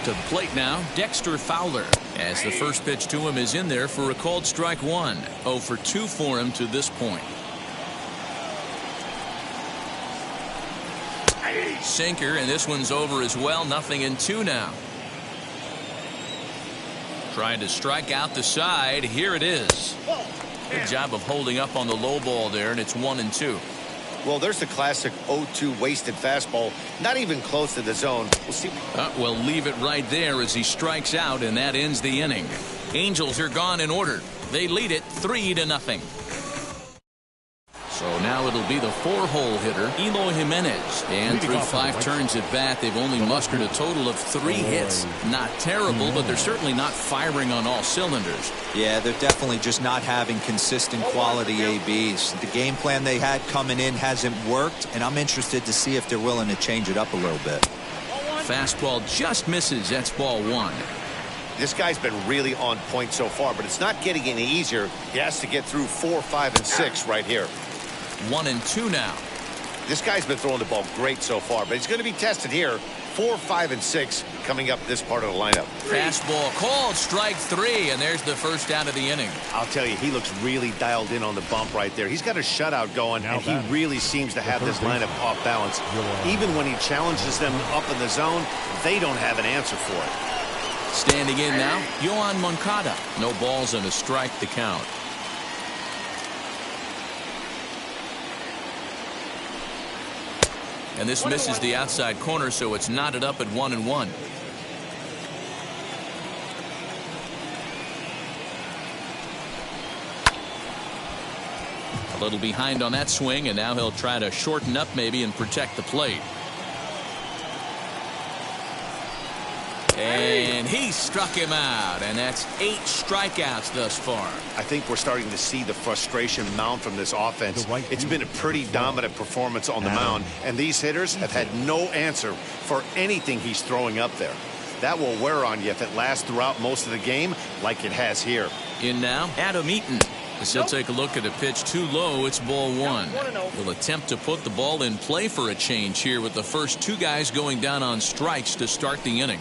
To the plate now, Dexter Fowler, as the first pitch to him is in there for a called strike 1. 0 for 2 for him to this point. Sinker, and this one's over as well. 0-2 now. Trying to strike out the side. Here it is. Good job of holding up on the low ball there, and it's 1-2. Well, there's the classic 0-2 wasted fastball. Not even close to the zone. We'll see. We'll leave it right there as he strikes out, and that ends the inning. Angels are gone in order. They lead it 3-0. So now it'll be the 4-hole hitter, Eloy Jimenez. And through 5 turns at bat, they've only mustered a total of 3 hits. Not terrible, but they're certainly not firing on all cylinders. Yeah, they're definitely just not having consistent quality ABs. The game plan they had coming in hasn't worked, and I'm interested to see if they're willing to change it up a little bit. Fastball just misses. That's ball 1. This guy's been really on point so far, but it's not getting any easier. He has to get through 4, 5, and 6 right here. 1-2 now. This guy's been throwing the ball great so far, but he's going to be tested here. 4, 5, and 6 coming up this part of the lineup. Fastball called, strike 3, and there's the first out of the inning. I'll tell you, he looks really dialed in on the bump right there. He's got a shutout going, and he really seems to have this lineup off balance. Even when he challenges them up in the zone, they don't have an answer for it. Standing in now, Yohan Moncada. No balls and a strike to count. And this misses the outside corner, so it's knotted up at 1-1. A little behind on that swing, and now he'll try to shorten up maybe and protect the plate. And And he struck him out, and that's 8 strikeouts thus far. I think we're starting to see the frustration mount from this offense. It's been a pretty dominant performance on the mound, and these hitters have had no answer for anything he's throwing up there. That will wear on you if it lasts throughout most of the game like it has here. In now, Adam Eaton. As he'll take a look at a pitch too low, it's ball 1. He'll attempt to put the ball in play for a change here with the first 2 guys going down on strikes to start the inning.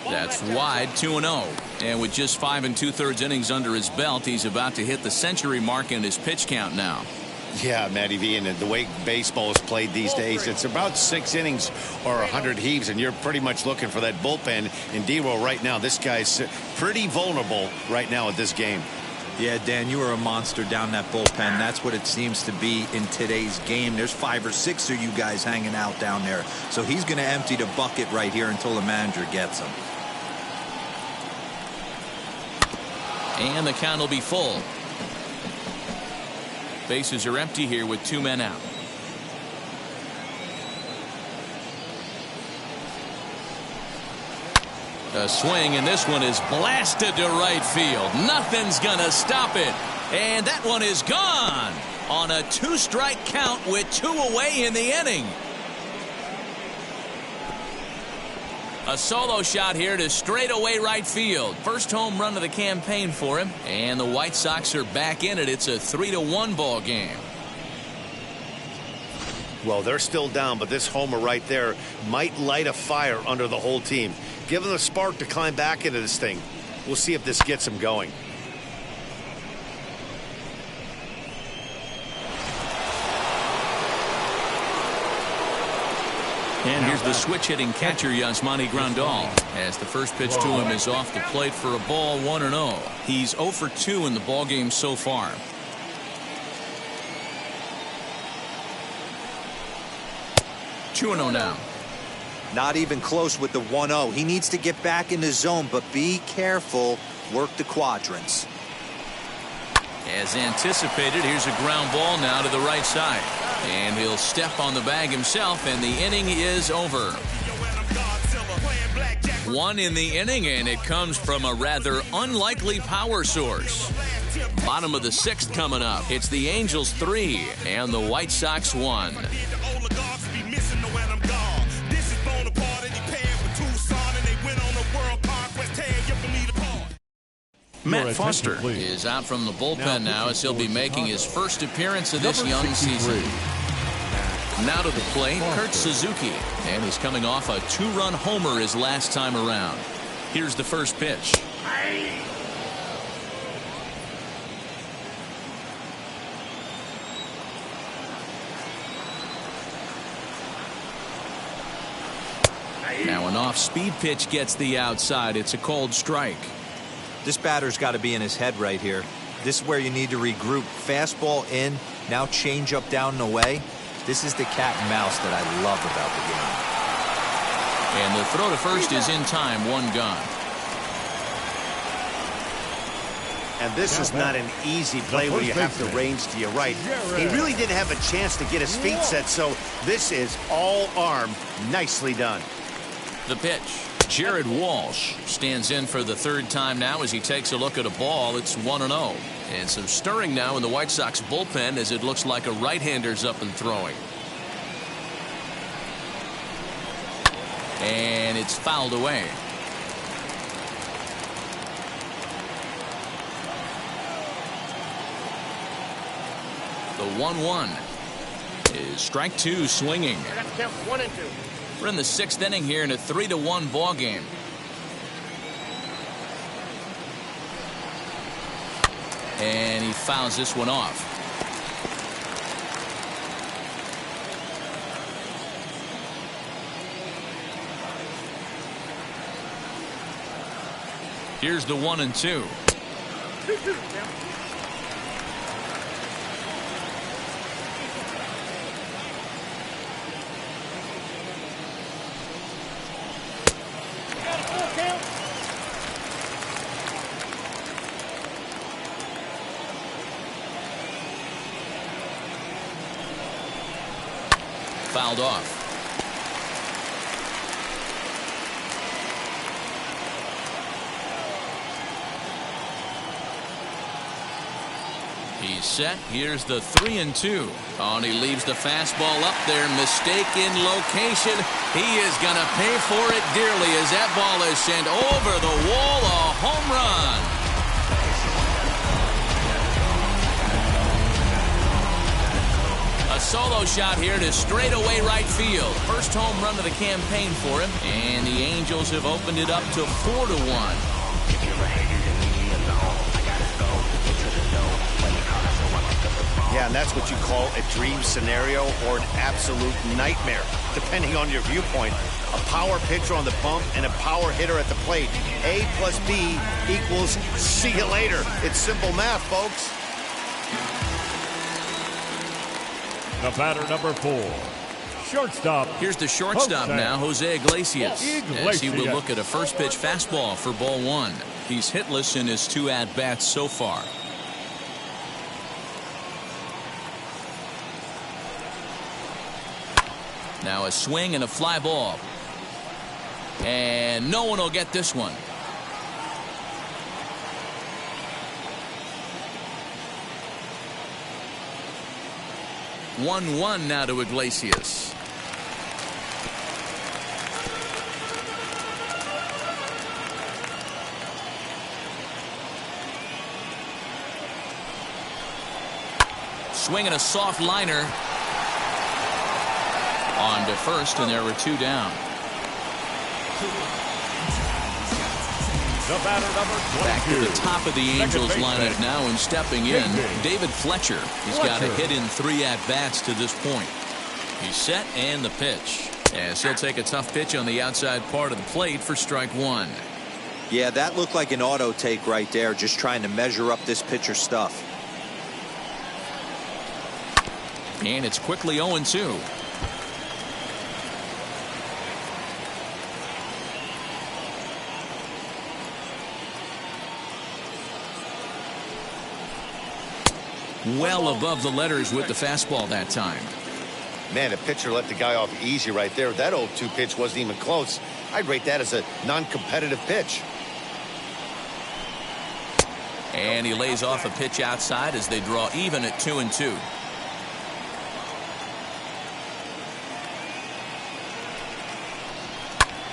That's wide, 2-0. And with just 5 2/3 innings under his belt, he's about to hit the century mark in his pitch count now. Yeah, Matty V, and the way baseball is played these days, it's about 6 innings or 100 heaves, and you're pretty much looking for that bullpen. In D-roll right now, this guy's pretty vulnerable right now at this game. Yeah, Dan, you are a monster down that bullpen. That's what it seems to be in today's game. There's 5 or 6 of you guys hanging out down there. So he's going to empty the bucket right here until the manager gets him. And the count will be full. Bases are empty here with 2 men out. A swing, and this one is blasted to right field. Nothing's gonna stop it. And that one is gone on a 2-strike count with 2 away in the inning. A solo shot here to straightaway right field. First home run of the campaign for him. And the White Sox are back in it. It's a 3-1 ball game. Well, they're still down, but this homer right there might light a fire under the whole team. Give them a spark to climb back into this thing. We'll see if this gets them going. And here's the switch-hitting catcher, Yasmani Grandal, as the first pitch to him is off the plate for a ball, 1-0. He's 0 for 2 in the ballgame so far. Two 2-0 now. Not even close with the 1-0. He needs to get back in the zone, but be careful. Work the quadrants. As anticipated, here's a ground ball now to the right side. And he'll step on the bag himself, and the inning is over. 1 in the inning, and it comes from a rather unlikely power source. Bottom of the 6th coming up. It's the Angels 3 and the White Sox 1. Matt Foster is out from the bullpen now as he'll be making his first appearance of this young season. Now to the plate, Kurt Suzuki, and he's coming off a 2-run homer his last time around. Here's the first pitch. Now an off-speed pitch gets the outside. It's a cold strike. This batter's got to be in his head right here. This is where you need to regroup. Fastball in, now change up down and away. This is the cat and mouse that I love about the game. And the throw to first is in time, 1 gone. And this is not an easy play where you have to range to your right. He really didn't have a chance to get his feet set, so this is all arm. Nicely done. The pitch. Jared Walsh stands in for the 3rd time now as he takes a look at a ball. It's 1-0. And some stirring now in the White Sox bullpen as it looks like a right-hander's up and throwing. And it's fouled away. The 1-1 is strike 2 swinging. I got to count 1 and 2. We're in the 6th inning here in a 3-1 ball game. And he fouls this one off. Here's the 1-2. Fouled off. He's set. Here's the 3-2. Oh, and he leaves the fastball up there. Mistaken location. He is going to pay for it dearly as that ball is sent over the wall. A home run. A solo shot here to straightaway right field. First home run of the campaign for him. And the Angels have opened it up to 4-1. Yeah, and that's what you call a dream scenario or an absolute nightmare, depending on your viewpoint. A power pitcher on the bump and a power hitter at the plate. A plus B equals see you later. It's simple math, folks. The batter, number 4. Shortstop. Here's the shortstop now, Jose Iglesias. As he will look at a first pitch fastball for ball 1. He's hitless in his 2 at-bats so far. Now a swing and a fly ball. And no one will get this one. One now to Iglesias. Swinging a soft liner. On to first, and there were 2 down. The batter, number 22. Back to the top of the Angels lineup now, and stepping in, David Fletcher. He's got a hit in 3 at-bats to this point. He's set, and the pitch. As he'll take a tough pitch on the outside part of the plate for strike 1. Yeah, that looked like an auto take right there, just trying to measure up this pitcher's stuff. And it's quickly 0-2. Well above the letters with the fastball that time. Man, a pitcher let the guy off easy right there. That 0-2 pitch wasn't even close. I'd rate that as a non-competitive pitch. And he lays off a pitch outside as they draw even at 2-2.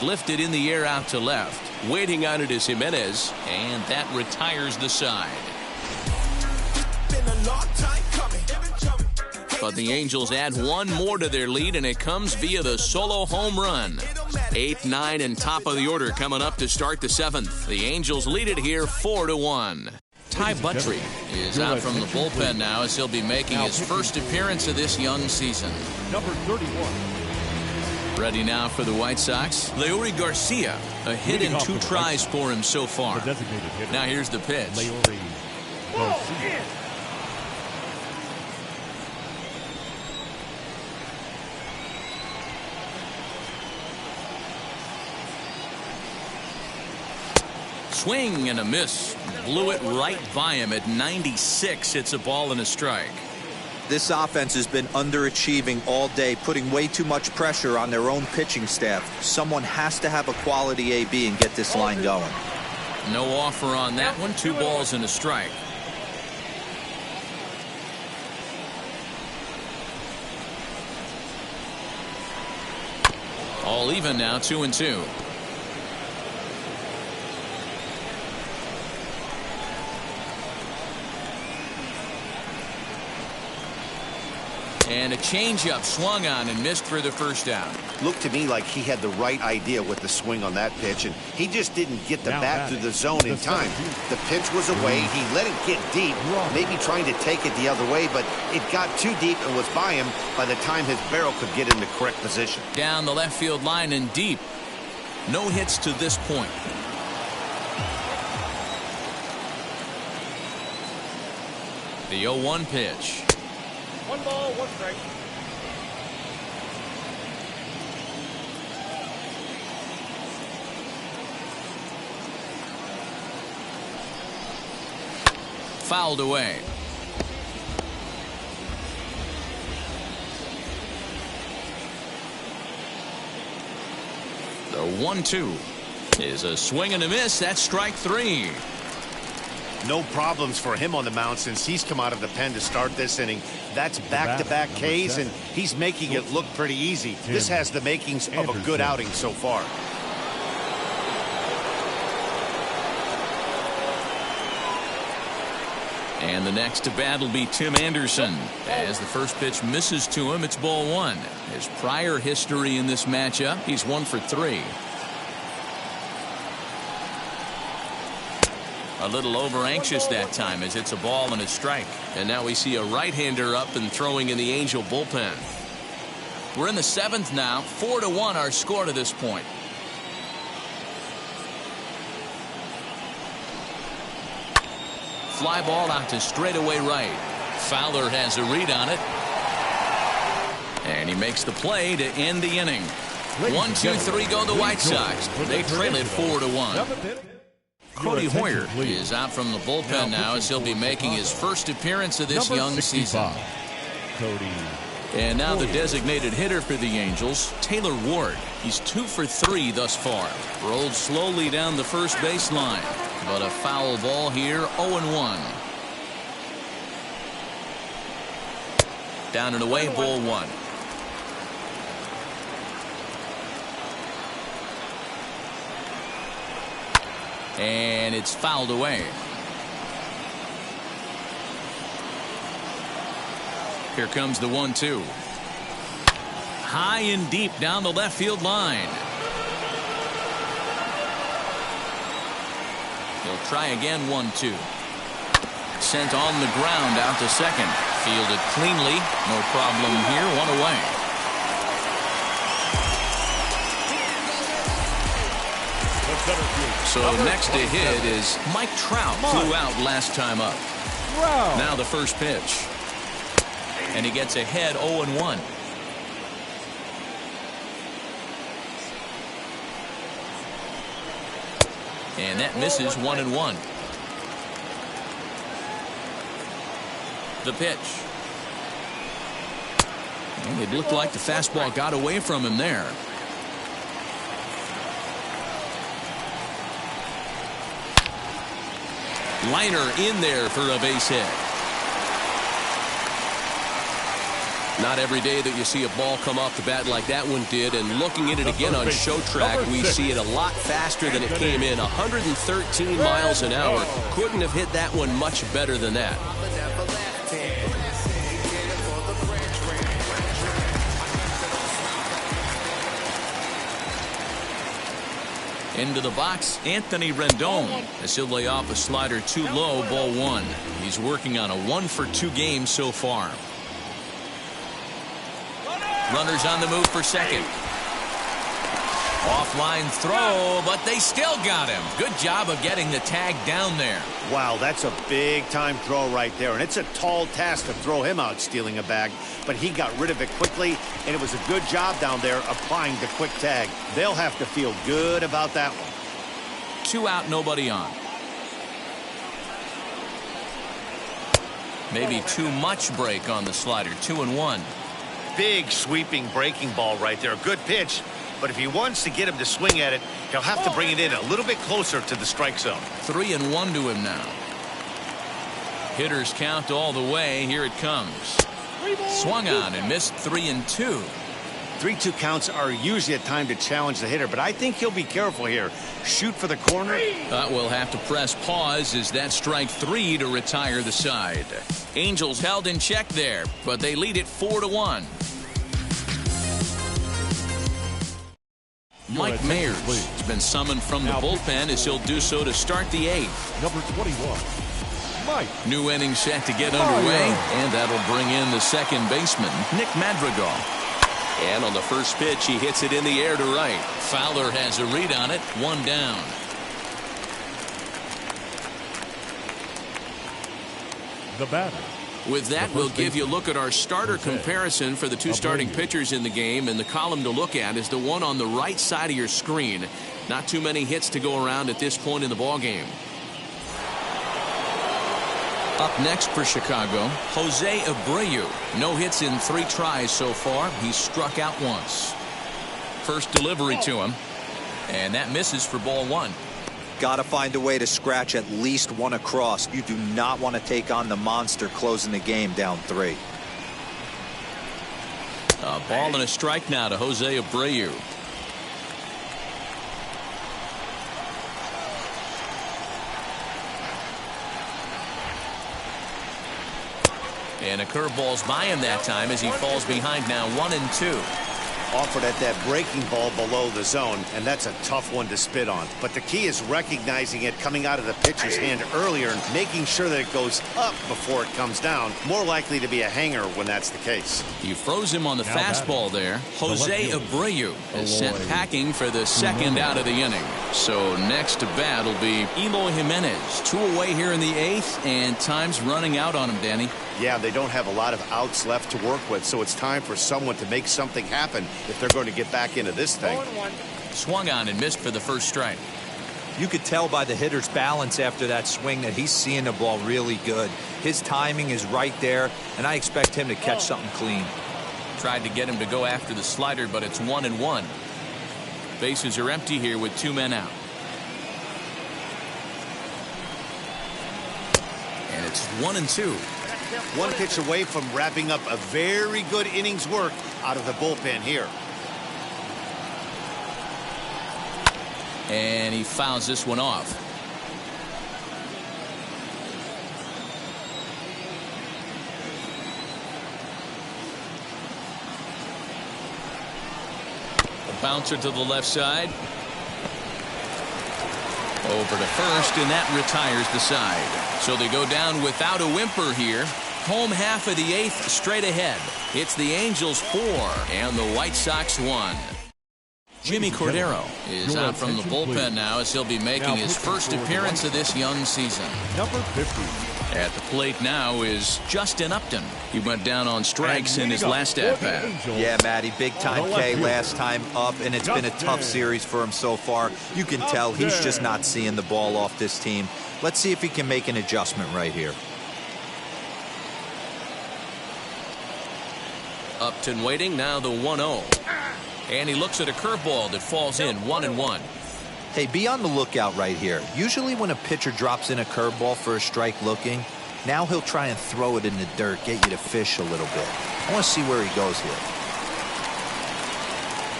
Lifted in the air out to left. Waiting on it is Jimenez. And that retires the side. But the Angels add 1 more to their lead, and it comes via the solo home run. 8, 9, and top of the order coming up to start the 7th. The Angels lead it here 4-1. Ty Buttrey is out from the bullpen now as he'll be making his first appearance of this young season. Number 31. Ready now for the White Sox. Leury Garcia, a hit in 2 tries for him so far. Now here's the pitch. Leury Garcia. Swing and a miss. Blew it right by him at 96. It's a ball and a strike. This offense has been underachieving all day, putting way too much pressure on their own pitching staff. Someone has to have a quality AB and get this line going. No offer on that one. 2 balls and a strike. All even now, 2-2. And a changeup swung on and missed for the first down. Looked to me like he had the right idea with the swing on that pitch, and he just didn't get the bat through the zone in time. The pitch was away. He let it get deep, maybe trying to take it the other way, but it got too deep and was by him by the time his barrel could get in the correct position. Down the left field line and deep. No hits to this point. The 0-1 pitch. 1 ball, 1 strike. Fouled away. The 1-2 is a swing and a miss. That's strike 3. No problems for him on the mound since he's come out of the pen to start this inning. That's back-to-back Ks, and he's making it look pretty easy. This has the makings of a good outing so far. And the next to bat will be Tim Anderson. As the first pitch misses to him, it's ball one. His prior history in this matchup, he's 1 for 3. A little over anxious that time as it's a ball and a strike. And now we see a right-hander up and throwing in the Angel bullpen. We're in the 7th now. 4-1 our score to this point. Fly ball out to straightaway right. Fowler has a read on it. And he makes the play to end the inning. 1, 2, 3 go the White Sox. They trail it 4-1. Cody Hoyer is out from the bullpen now as he'll be making his first appearance of this young season. And now the designated hitter for the Angels, Taylor Ward. He's 2 for 3 thus far. Rolled slowly down the first baseline. But a foul ball here, 0-1. Down and away, ball 1. And it's fouled away. Here comes the 1-2. High and deep down the left field line. He'll try again, 1-2. Sent on the ground out to second. Fielded cleanly. No problem here. 1 away. So next to hit is Mike Trout. Flew out last time up. Now the first pitch. And he gets ahead 0-1. And that misses 1-1. The pitch. And it looked like the fastball got away from him there. Liner in there for a base hit. Not every day that you see a ball come off the bat like that one did, and looking at it again on show track, we see it a lot faster than it came in. 113 miles an hour. Couldn't have hit that one much better than that. Into the box, Anthony Rendon. As he'll lay off a slider too low, ball 1. He's working on a 1-for-2 game so far. Runners on the move for second. Offline throw, but they still got him. Good job of getting the tag down there. Wow, that's a big-time throw right there, and it's a tall task to throw him out stealing a bag, but he got rid of it quickly, and it was a good job down there applying the quick tag. They'll have to feel good about that one. 2 out, nobody on. Maybe too much break on the slider. 2-1. Big sweeping breaking ball right there. Good pitch. But if he wants to get him to swing at it, he'll have to bring it in a little bit closer to the strike zone. 3-1 to him now. Hitters count all the way. Here it comes. Swung on and missed 3-2. 3-2 counts are usually a time to challenge the hitter, but I think he'll be careful here. Shoot for the corner. We'll have to press pause as that strike 3 to retire the side. Angels held in check there, but they lead it 4-1. Mike Mayers has been summoned from the bullpen as he'll do so to start the 8th. Number 21, Mike. New inning set to get underway, and that'll bring in the second baseman, Nick Madrigal. And on the first pitch, he hits it in the air to right. Fowler has a read on it, 1 down. The batter. With that, we'll give you a look at our starter comparison for the 2 starting pitchers in the game, and the column to look at is the one on the right side of your screen. Not too many hits to go around at this point in the ballgame. Up next for Chicago, Jose Abreu. No hits in 3 tries so far. He's struck out once. First delivery to him, and that misses for ball 1. Got to find a way to scratch at least one across. You do not want to take on the monster closing the game down 3. A ball and a strike now to Jose Abreu. And a curveball's by him that time as he falls behind now 1-2. Offered at that breaking ball below the zone, and that's a tough one to spit on. But the key is recognizing it coming out of the pitcher's hand earlier and making sure that it goes up before it comes down. More likely to be a hanger when that's the case. You froze him on the fastball there. Jose Abreu is sent packing for the second out of the inning. So next to bat will be Eloy Jimenez. 2 away here in the 8th, and time's running out on him, Danny. Yeah, they don't have a lot of outs left to work with, so it's time for someone to make something happen if they're going to get back into this thing. Swung on and missed for the first strike. You could tell by the hitter's balance after that swing that he's seeing the ball really good. His timing is right there, and I expect him to catch something clean. Tried to get him to go after the slider, but it's 1-1. Bases are empty here with 2 men out. And it's 1-2. One pitch away from wrapping up a very good innings work out of the bullpen here. And he fouls this one off. A bouncer to the left side. Over to first, and that retires the side. So they go down without a whimper here. Home half of the 8th straight ahead. It's the Angels 4 and the White Sox 1. Jimmy Cordero is out from the bullpen now as he'll be making his first appearance of this young season. Number 50. At the plate now is Justin Upton. He went down on strikes in his last at-bat. Yeah, Matty, big-time K last time up, and it's been a tough series for him so far. You can tell he's just not seeing the ball off this team. Let's see if he can make an adjustment right here. Upton waiting, now the 1-0. And he looks at a curveball that falls in, 1-1. Hey, be on the lookout right here. Usually when a pitcher drops in a curveball for a strike looking, now he'll try and throw it in the dirt, get you to fish a little bit. I want to see where he goes here.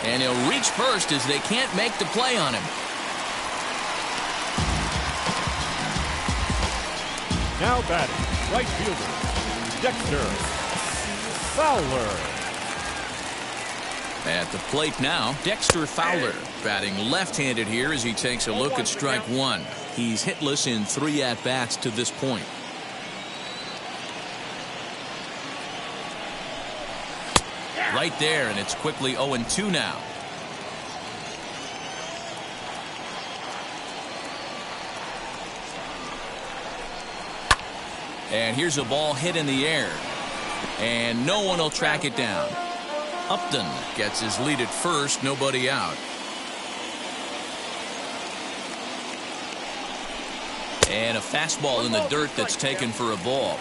And he'll reach first as they can't make the play on him. Now batting, right fielder, Dexter Fowler. At the plate now, Dexter Fowler batting left-handed here as he takes a look at strike 1. He's hitless in 3 at-bats to this point. Right there, and it's quickly 0-2 now. And here's a ball hit in the air. And no one will track it down. Upton gets his lead at first, nobody out. And a fastball in the dirt that's taken for a ball.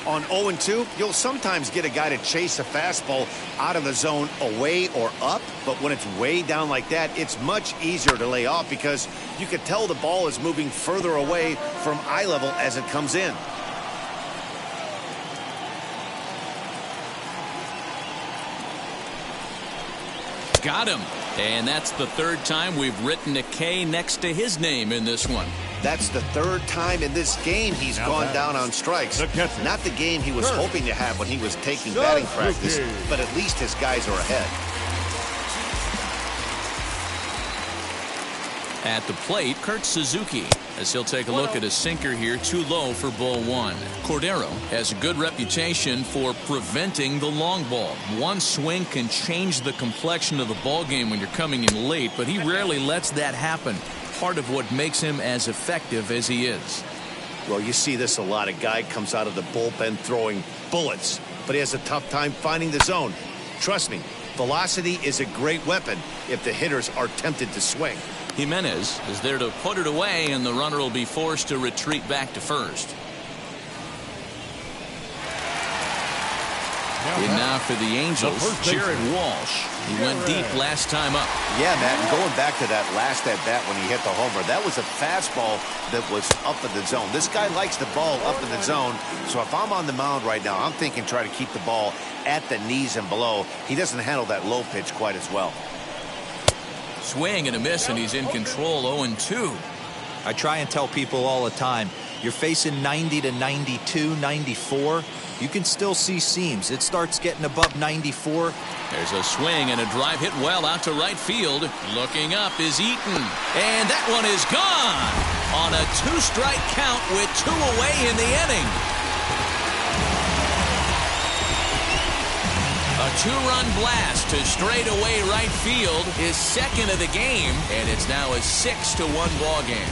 On 0-2, you'll sometimes get a guy to chase a fastball out of the zone away or up, but when it's way down like that, it's much easier to lay off because you can tell the ball is moving further away from eye level as it comes in. Got him. And that's the 3rd time we've written a K next to his name in this one. That's the 3rd time in this game he's gone down on strikes. Not the game he was hoping to have when he was taking batting practice, but at least his guys are ahead. At the plate, Kurt Suzuki, as he'll take a look at a sinker here, too low for ball 1. Cordero has a good reputation for preventing the long ball. One swing can change the complexion of the ball game when you're coming in late, but he rarely lets that happen. Part of what makes him as effective as he is. Well, you see this a lot. A guy comes out of the bullpen throwing bullets, but he has a tough time finding the zone. Trust me, velocity is a great weapon if the hitters are tempted to swing. Jimenez is there to put it away, and the runner will be forced to retreat back to first. And now for the Angels, Jared Walsh. He went deep last time up. Yeah, Matt, and going back to that last at-bat when he hit the homer, that was a fastball that was up in the zone. This guy likes the ball up in the zone, so if I'm on the mound right now, I'm thinking try to keep the ball at the knees and below. He doesn't handle that low pitch quite as well. Swing and a miss, and he's in control, 0-2. I try and tell people all the time, you're facing 90 to 92, 94. You can still see seams. It starts getting above 94. There's a swing and a drive hit well out to right field. Looking up is Eaton. And that one is gone on a 2-strike count with 2 away in the inning. A 2-run blast to straightaway right field is second of the game, and it's now a 6-1 ball game.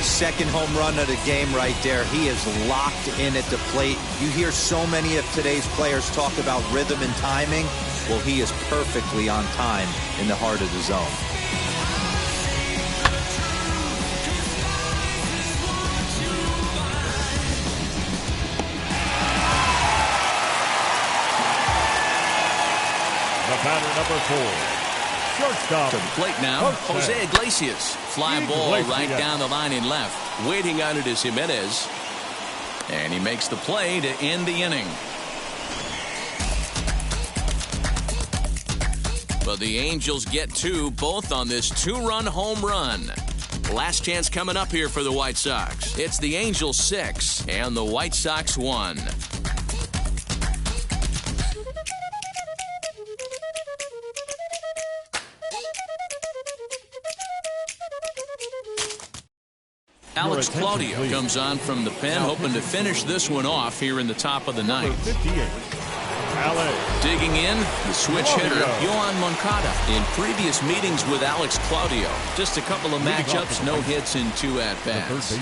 Second home run of the game right there. He is locked in at the plate. You hear so many of today's players talk about rhythm and timing. Well, he is perfectly on time in the heart of the zone. The batter, number 4. Shortstop. To the plate now, Jose Iglesias. Fly ball right down the line in left. Waiting on it is Jimenez. And he makes the play to end the inning. But the Angels get 2, both on this 2-run home run. Last chance coming up here for the White Sox. It's the Angels 6 and the White Sox 1. Alex Claudio comes on from the pen, hoping to finish this one off here in the top of the ninth. 58. Digging in, the switch hitter, Yohan Moncada. In previous meetings with Alex Claudio, just a couple of matchups, no hits in 2 at-bats.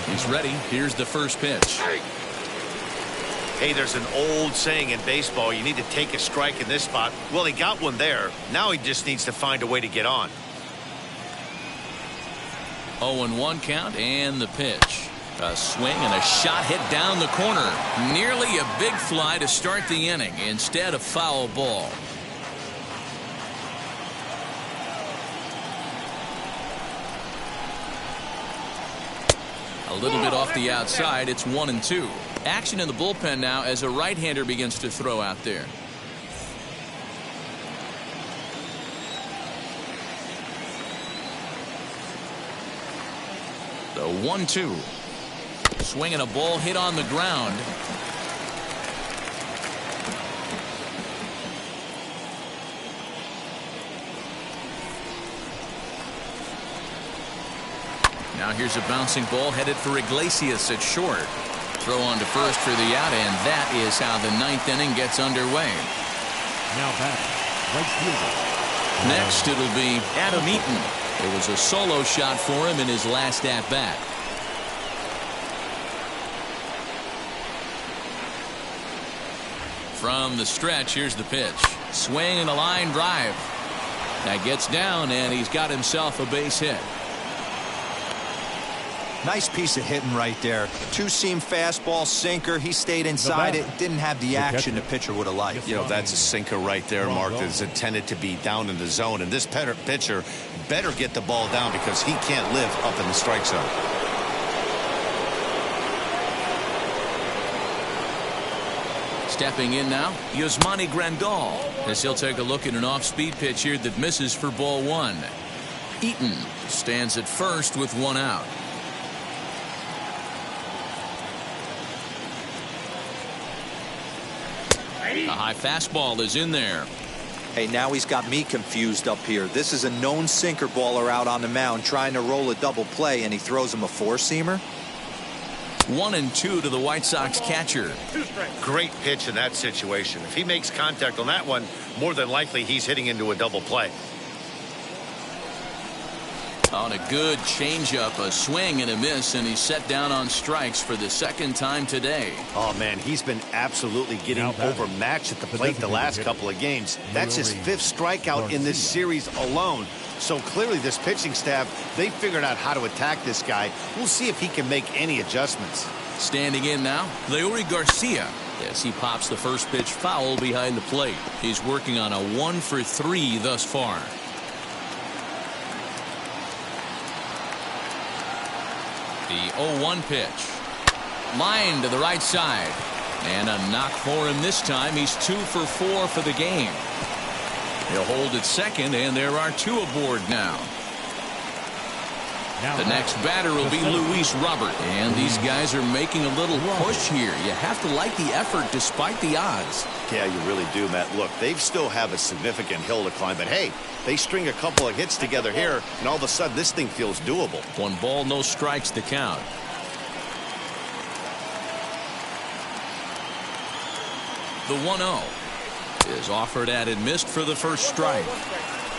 He's ready. Here's the first pitch. Hey, there's an old saying in baseball, you need to take a strike in this spot. Well, he got one there. Now he just needs to find a way to get on. 0-1 count and the pitch. A swing and a shot hit down the corner. Nearly a big fly to start the inning. Instead, a foul ball. A little bit off the outside. It's 1-2. Action in the bullpen now as a right-hander begins to throw out there. The 1-2. Swinging a ball hit on the ground. Now here's a bouncing ball headed for Iglesias at short. Throw on to first for the out, and that is how the 9th inning gets underway. Now back, right fielder. Next, it'll be Adam Eaton. It was a solo shot for him in his last at-bat. From the stretch, here's the pitch. Swing and a line drive. That gets down, and he's got himself a base hit. Nice piece of hitting right there. 2-seam fastball, sinker. He stayed inside it. Didn't have the action the pitcher would have liked. You know, that's a sinker right there, Mark, that's intended to be down in the zone. And this pitcher better get the ball down because he can't live up in the strike zone. Stepping in now, Yasmani Grandal, as he'll take a look at an off-speed pitch here that misses for ball 1. Eaton stands at first with 1 out. A high fastball is in there. Hey, now he's got me confused up here. This is a known sinker baller out on the mound trying to roll a double play, and he throws him a 4-seamer. 1-2 to the White Sox catcher. Great pitch in that situation. If he makes contact on that one, more than likely he's hitting into a double play. On a good changeup, a swing and a miss, and he's set down on strikes for the second time today. Oh, man, he's been absolutely getting overmatched at the plate the last couple of games. That's his 5th strikeout in this series alone. So clearly this pitching staff, they figured out how to attack this guy. We'll see if he can make any adjustments. Standing in now, Leury Garcia. Yes, he pops the first pitch foul behind the plate. He's working on a 1-for-3 thus far. The 0-1 pitch. Line to the right side. And a knock for him this time. He's 2-for-4 for the game. He'll hold at second, and there are 2 aboard now. The next batter will be Luis Robert. And these guys are making a little push here. You have to like the effort despite the odds. Yeah, you really do, Matt. Look, they still have a significant hill to climb. But, hey, they string a couple of hits together here, and all of a sudden this thing feels doable. 1 ball, no strikes to count. The 1-0 is offered at and missed for the first strike.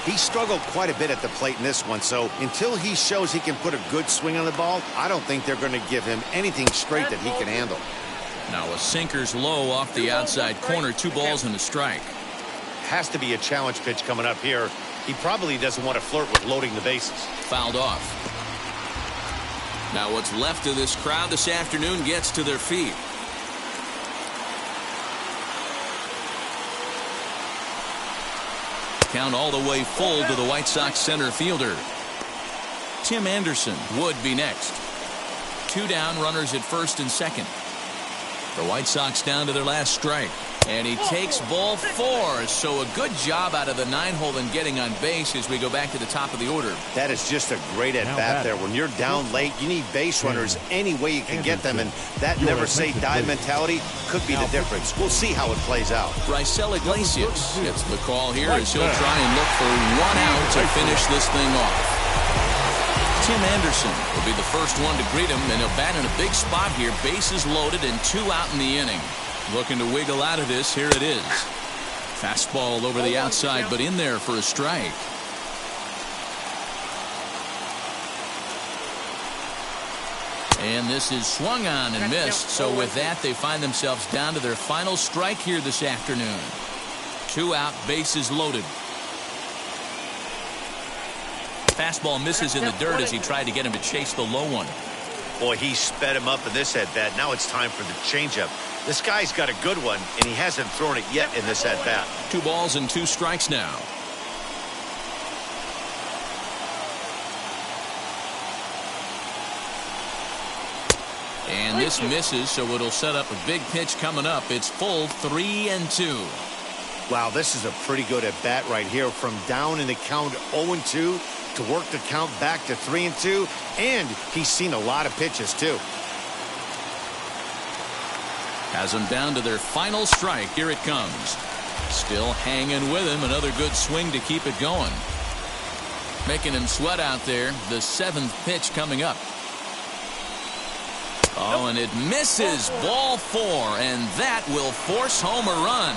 He struggled quite a bit at the plate in this one, so until he shows he can put a good swing on the ball, I don't think they're going to give him anything straight that he can handle. Now a sinker's low off the outside corner. 2 balls and a strike. Has to be a challenge pitch coming up here. He probably doesn't want to flirt with loading the bases. Fouled off. Now what's left of this crowd this afternoon gets to their feet. Count all the way full to the White Sox center fielder. Tim Anderson would be next. 2 down, runners at first and second. The White Sox down to their last strike. And he takes ball 4. So a good job out of the 9-hole in getting on base as we go back to the top of the order. That is just a great at-bat there. When you're down late, you need base runners any way you can get them. And that never-say-die mentality could be the difference. We'll see how it plays out. Raisel Iglesias gets the call here as he'll try and look for 1 out to finish this thing off. Tim Anderson will be the first one to greet him, and he'll bat in a big spot here. Bases loaded and 2 out in the inning. Looking to wiggle out of this. Here it is. Fastball over the outside, but in there for a strike. And this is swung on and missed. So with that, they find themselves down to their final strike here this afternoon. 2 out, bases loaded. Fastball misses in the dirt as he tried to get him to chase the low one. Boy, he sped him up in this at-bat. Now it's time for the changeup. This guy's got a good one, and he hasn't thrown it yet in this at-bat. 2 balls and 2 strikes now. And this misses, so it'll set up a big pitch coming up. It's full 3-2. Wow, this is a pretty good at-bat right here. From down in the count 0-2 to work the count back to 3-2. And he's seen a lot of pitches, too. Has them down to their final strike. Here it comes. Still hanging with him. Another good swing to keep it going. Making him sweat out there. The 7th pitch coming up. Oh, and it misses. Ball 4, and that will force home a run.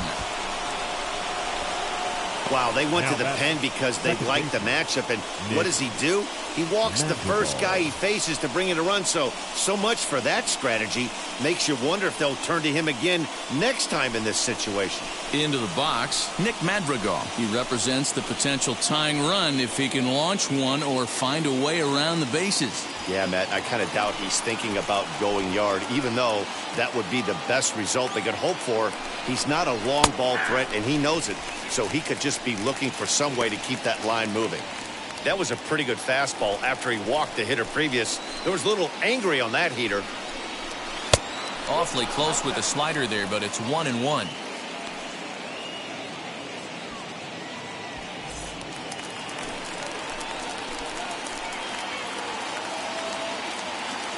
Wow, they went to the pen because they liked the matchup, and what does he do? He walks the first guy he faces to bring in a run, so much for that strategy. Makes you wonder if they'll turn to him again next time in this situation. Into the box, Nick Madrigal. He represents the potential tying run if he can launch one or find a way around the bases. Yeah, Matt, I kind of doubt he's thinking about going yard, even though that would be the best result they could hope for. He's not a long ball threat, and he knows it, so he could just be looking for some way to keep that line moving. That was a pretty good fastball after he walked the hitter previous. There was a little angry on that heater. Awfully close with the slider there, but it's 1-1.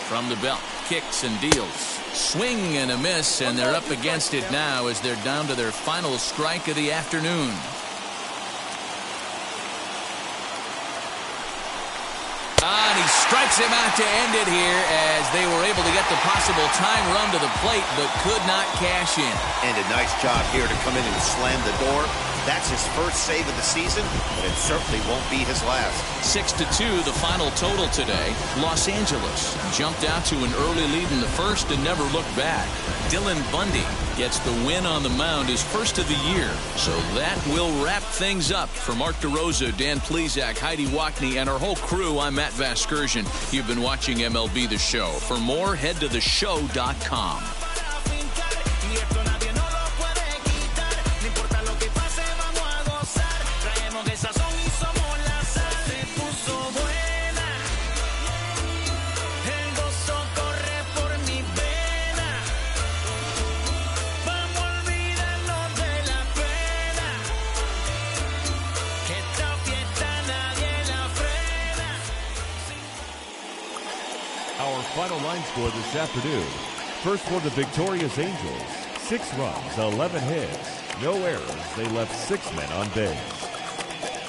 From the belt, kicks and deals. Swing and a miss, and they're up against it now as they're down to their final strike of the afternoon. And he strikes him out to end it here as they were able to get the possible tying run to the plate but could not cash in. And a nice job here to come in and slam the door. That's his first save of the season, but it certainly won't be his last. 6-2, the final total today. Los Angeles jumped out to an early lead in the first and never looked back. Dylan Bundy gets the win on the mound, his first of the year. So that will wrap things up. For Mark DeRosa, Dan Plesac, Heidi Wackney, and our whole crew, I'm Matt Vasgersian. You've been watching MLB The Show. For more, head to theshow.com. Our final line score this afternoon. First for the victorious Angels, 6 runs, 11 hits, no errors. They left 6 men on base.